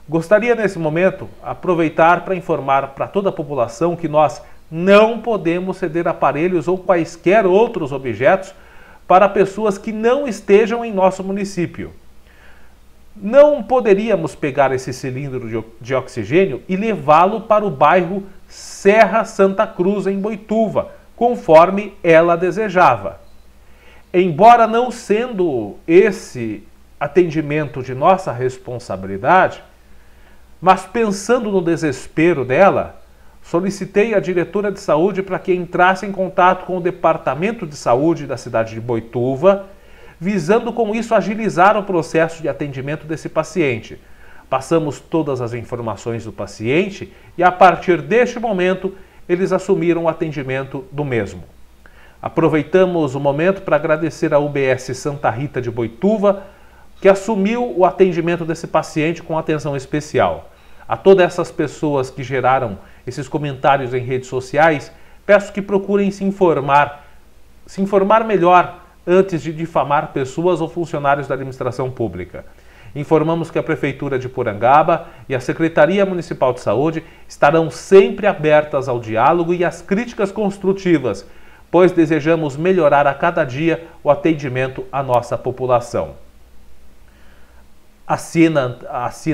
Gostaria nesse momento aproveitar para informar para toda a população que nós não podemos ceder aparelhos ou quaisquer outros objetos para pessoas que não estejam em nosso município. Não poderíamos pegar esse cilindro de oxigênio e levá-lo para o bairro Serra Santa Cruz, em Boituva, conforme ela desejava. Embora não sendo esse atendimento de nossa responsabilidade, mas pensando no desespero dela, solicitei à diretora de saúde para que entrasse em contato com o Departamento de Saúde da cidade de Boituva, visando com isso agilizar o processo de atendimento desse paciente. Passamos todas as informações do paciente e, a partir deste momento, eles assumiram o atendimento do mesmo. Aproveitamos o momento para agradecer à UBS Santa Rita de Boituva, que assumiu o atendimento desse paciente com atenção especial. A todas essas pessoas que geraram esses comentários em redes sociais, peço que procurem se informar melhor antes de difamar pessoas ou funcionários da administração pública. Informamos que a Prefeitura de Porangaba e a Secretaria Municipal de Saúde estarão sempre abertas ao diálogo e às críticas construtivas, pois desejamos melhorar a cada dia o atendimento à nossa população. Assina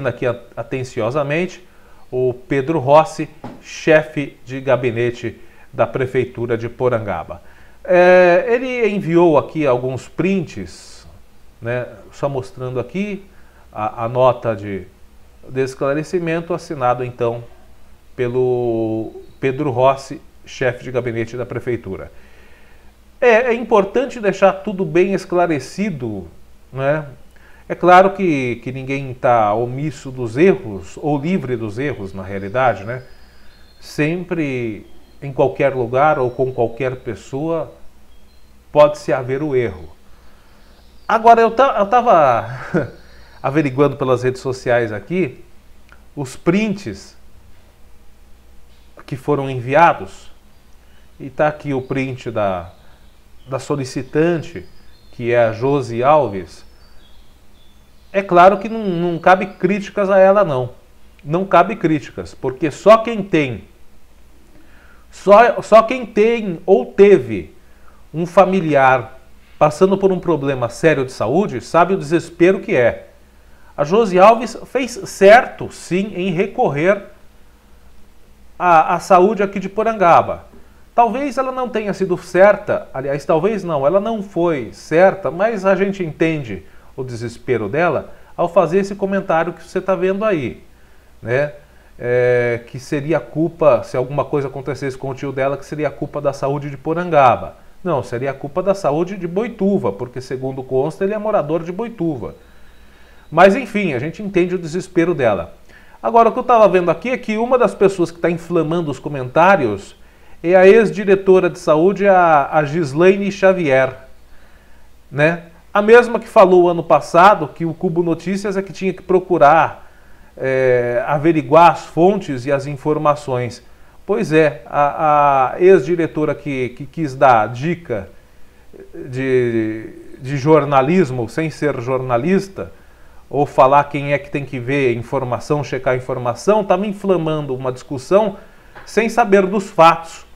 aqui atenciosamente o Pedro Rossi, chefe de gabinete da Prefeitura de Porangaba. Ele enviou aqui alguns prints, né, só mostrando aqui a nota de esclarecimento, assinado então pelo Pedro Rossi, chefe de gabinete da prefeitura. É importante deixar tudo bem esclarecido, né? É claro que ninguém está omisso dos erros, ou livre dos erros, na realidade, né? Sempre, em qualquer lugar ou com qualquer pessoa, pode-se haver o erro. Agora, eu estava averiguando pelas redes sociais aqui os prints que foram enviados, e está aqui o print da solicitante, que é a Josi Alves. É claro que não cabe críticas a ela, não. Não cabe críticas, porque só quem tem ou teve um familiar passando por um problema sério de saúde, sabe o desespero que é. A Josi Alves fez certo, sim, em recorrer à saúde aqui de Porangaba. Talvez ela não tenha sido certa, aliás, talvez não, ela não foi certa, mas a gente entende o desespero dela ao fazer esse comentário que você está vendo aí, né? Que seria culpa, se alguma coisa acontecesse com o tio dela, que seria culpa da saúde de Porangaba. Não, seria culpa da saúde de Boituva, porque segundo consta ele é morador de Boituva. Mas enfim, a gente entende o desespero dela. Agora, o que eu estava vendo aqui é que uma das pessoas que está inflamando os comentários é a ex-diretora de saúde, a Gislaine Xavier, né? A mesma que falou ano passado que o Cubo Notícias é que tinha que procurar averiguar as fontes e as informações. Pois é, a ex-diretora que quis dar dica de jornalismo sem ser jornalista, ou falar quem é que tem que ver informação, checar informação, estava inflamando uma discussão sem saber dos fatos.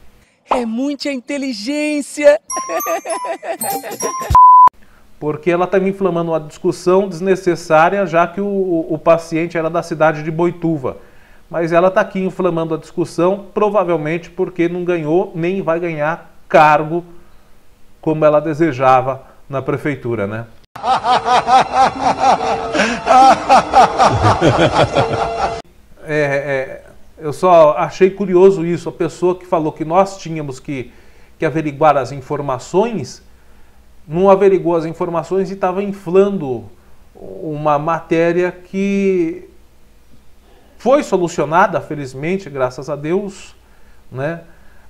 É muita inteligência! Porque ela está me inflamando uma discussão desnecessária, já que o paciente era da cidade de Boituva. Mas ela está aqui inflamando a discussão, provavelmente porque não ganhou, nem vai ganhar cargo como ela desejava na prefeitura, né? Eu só achei curioso isso, a pessoa que falou que nós tínhamos que averiguar as informações, não averigou as informações e estava inflando uma matéria que foi solucionada, felizmente, graças a Deus, né?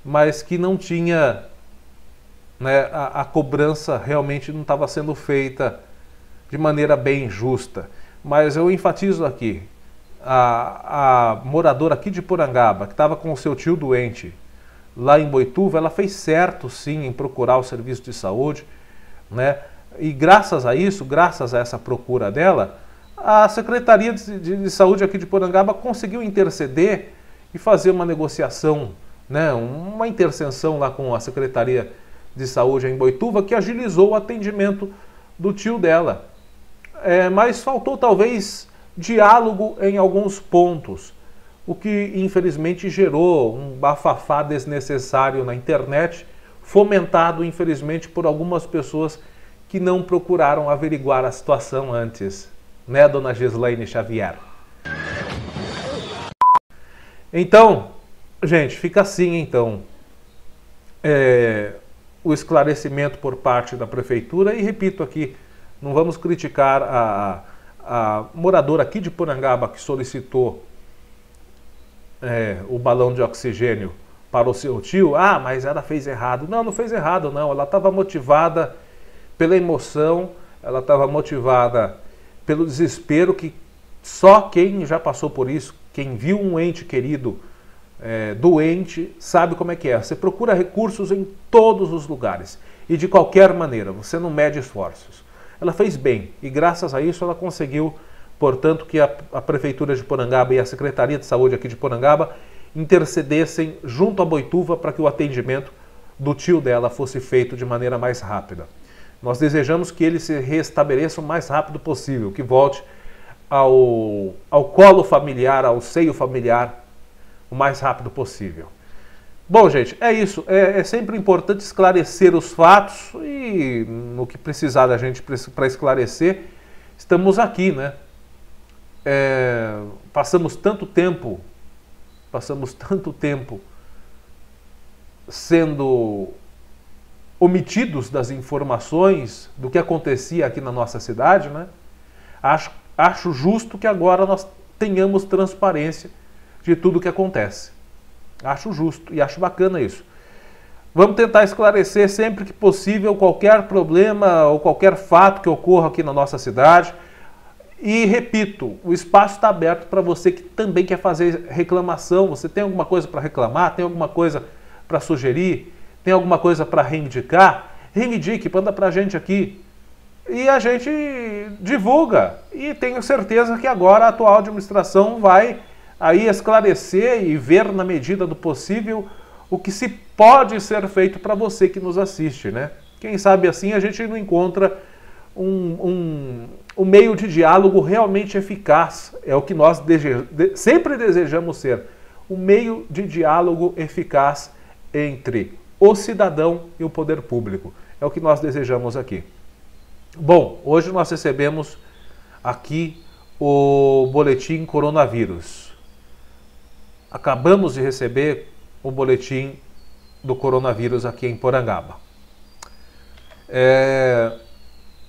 Mas que não tinha, né, a cobrança realmente não estava sendo feita de maneira bem justa. Mas eu enfatizo aqui, a moradora aqui de Porangaba, que estava com o seu tio doente lá em Boituva, ela fez certo sim em procurar o serviço de saúde, né? E graças a isso, graças a essa procura dela, a Secretaria de Saúde aqui de Porangaba conseguiu interceder e fazer uma negociação, né? Uma intercessão lá com a Secretaria de Saúde em Boituva, que agilizou o atendimento do tio dela. Mas faltou talvez diálogo em alguns pontos, o que infelizmente gerou um bafafá desnecessário na internet, fomentado infelizmente por algumas pessoas que não procuraram averiguar a situação antes, né, dona Gislaine Xavier? Então, gente, fica assim então o esclarecimento por parte da prefeitura, e repito aqui, não vamos criticar a moradora aqui de Porangaba que solicitou o balão de oxigênio para o seu tio. Ah, mas ela fez errado. Não, não fez errado não, ela estava motivada pela emoção, ela estava motivada pelo desespero, que só quem já passou por isso, quem viu um ente querido doente, sabe como é que é. Você procura recursos em todos os lugares e de qualquer maneira, você não mede esforços. Ela fez bem e graças a isso ela conseguiu, portanto, que a Prefeitura de Porangaba e a Secretaria de Saúde aqui de Porangaba intercedessem junto a Boituva para que o atendimento do tio dela fosse feito de maneira mais rápida. Nós desejamos que ele se restabeleça o mais rápido possível, que volte ao colo familiar, ao seio familiar, o mais rápido possível. Bom, gente, é isso. É sempre importante esclarecer os fatos e no que precisar da gente para esclarecer, estamos aqui, né? Passamos tanto tempo sendo omitidos das informações do que acontecia aqui na nossa cidade, né? Acho justo que agora nós tenhamos transparência de tudo o que acontece. Acho justo e acho bacana isso. Vamos tentar esclarecer sempre que possível qualquer problema ou qualquer fato que ocorra aqui na nossa cidade. E repito, o espaço está aberto para você que também quer fazer reclamação. Você tem alguma coisa para reclamar? Tem alguma coisa para sugerir? Tem alguma coisa para reivindicar? Reivindique, manda para a gente aqui. E a gente divulga. E tenho certeza que agora a atual administração vai aí esclarecer e ver na medida do possível o que se pode ser feito para você que nos assiste, né? Quem sabe assim a gente não encontra um meio de diálogo realmente eficaz. É o que nós sempre desejamos ser. Um meio de diálogo eficaz entre o cidadão e o poder público. É o que nós desejamos aqui. Bom, hoje nós recebemos aqui o boletim coronavírus. Acabamos de receber o boletim do coronavírus aqui em Porangaba.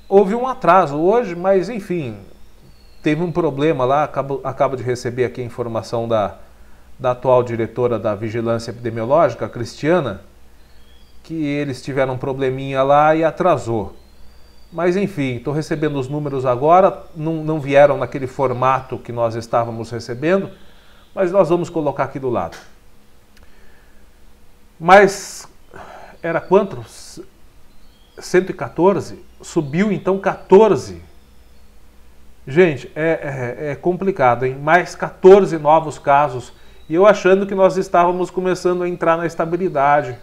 Houve um atraso hoje, mas enfim, teve um problema lá. Acabo de receber aqui a informação da atual diretora da Vigilância Epidemiológica, a Cristiana, que eles tiveram um probleminha lá e atrasou. Mas enfim, estou recebendo os números agora, não vieram naquele formato que nós estávamos recebendo, mas nós vamos colocar aqui do lado. Mas era quanto? 114? Subiu então 14. Gente, é complicado, hein? Mais 14 novos casos. E eu achando que nós estávamos começando a entrar na estabilidade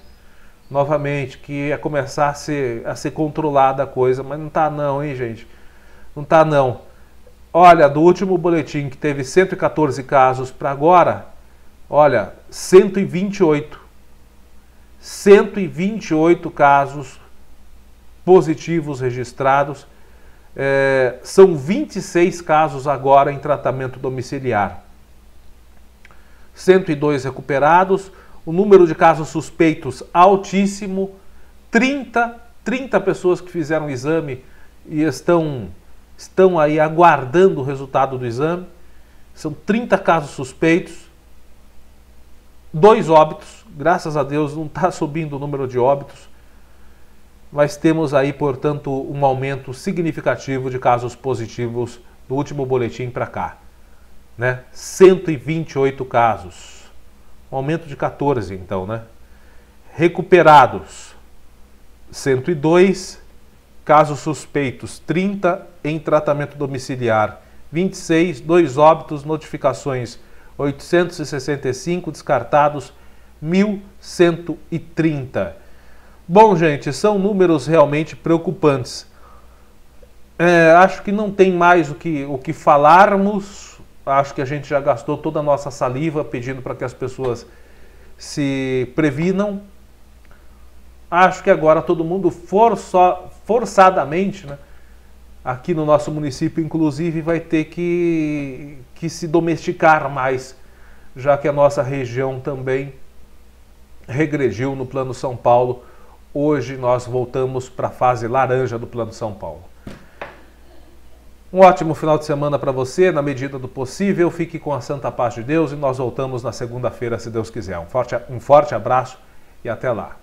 novamente, que ia começar a ser controlada a coisa, mas não está não, hein, gente? Não está não. Olha, do último boletim que teve 114 casos para agora, olha, 128. 128 casos positivos registrados. São 26 casos agora em tratamento domiciliar. 102 recuperados. O número de casos suspeitos altíssimo, 30 pessoas que fizeram o exame e estão aí aguardando o resultado do exame. São 30 casos suspeitos, 2 óbitos, graças a Deus não está subindo o número de óbitos, mas temos aí, portanto, um aumento significativo de casos positivos do último boletim para cá, né? 128 casos. Um aumento de 14, então, né? Recuperados, 102. Casos suspeitos, 30 em tratamento domiciliar. 26, 2 óbitos, notificações, 865, descartados, 1.130. Bom, gente, são números realmente preocupantes. Acho que não tem mais o que falarmos. Acho que a gente já gastou toda a nossa saliva pedindo para que as pessoas se previnam. Acho que agora todo mundo forçadamente, né, aqui no nosso município, inclusive, vai ter que se domesticar mais, já que a nossa região também regrediu no Plano São Paulo. Hoje nós voltamos para a fase laranja do Plano São Paulo. Um ótimo final de semana para você, na medida do possível. Fique com a santa paz de Deus e nós voltamos na segunda-feira, se Deus quiser. Um forte abraço e até lá.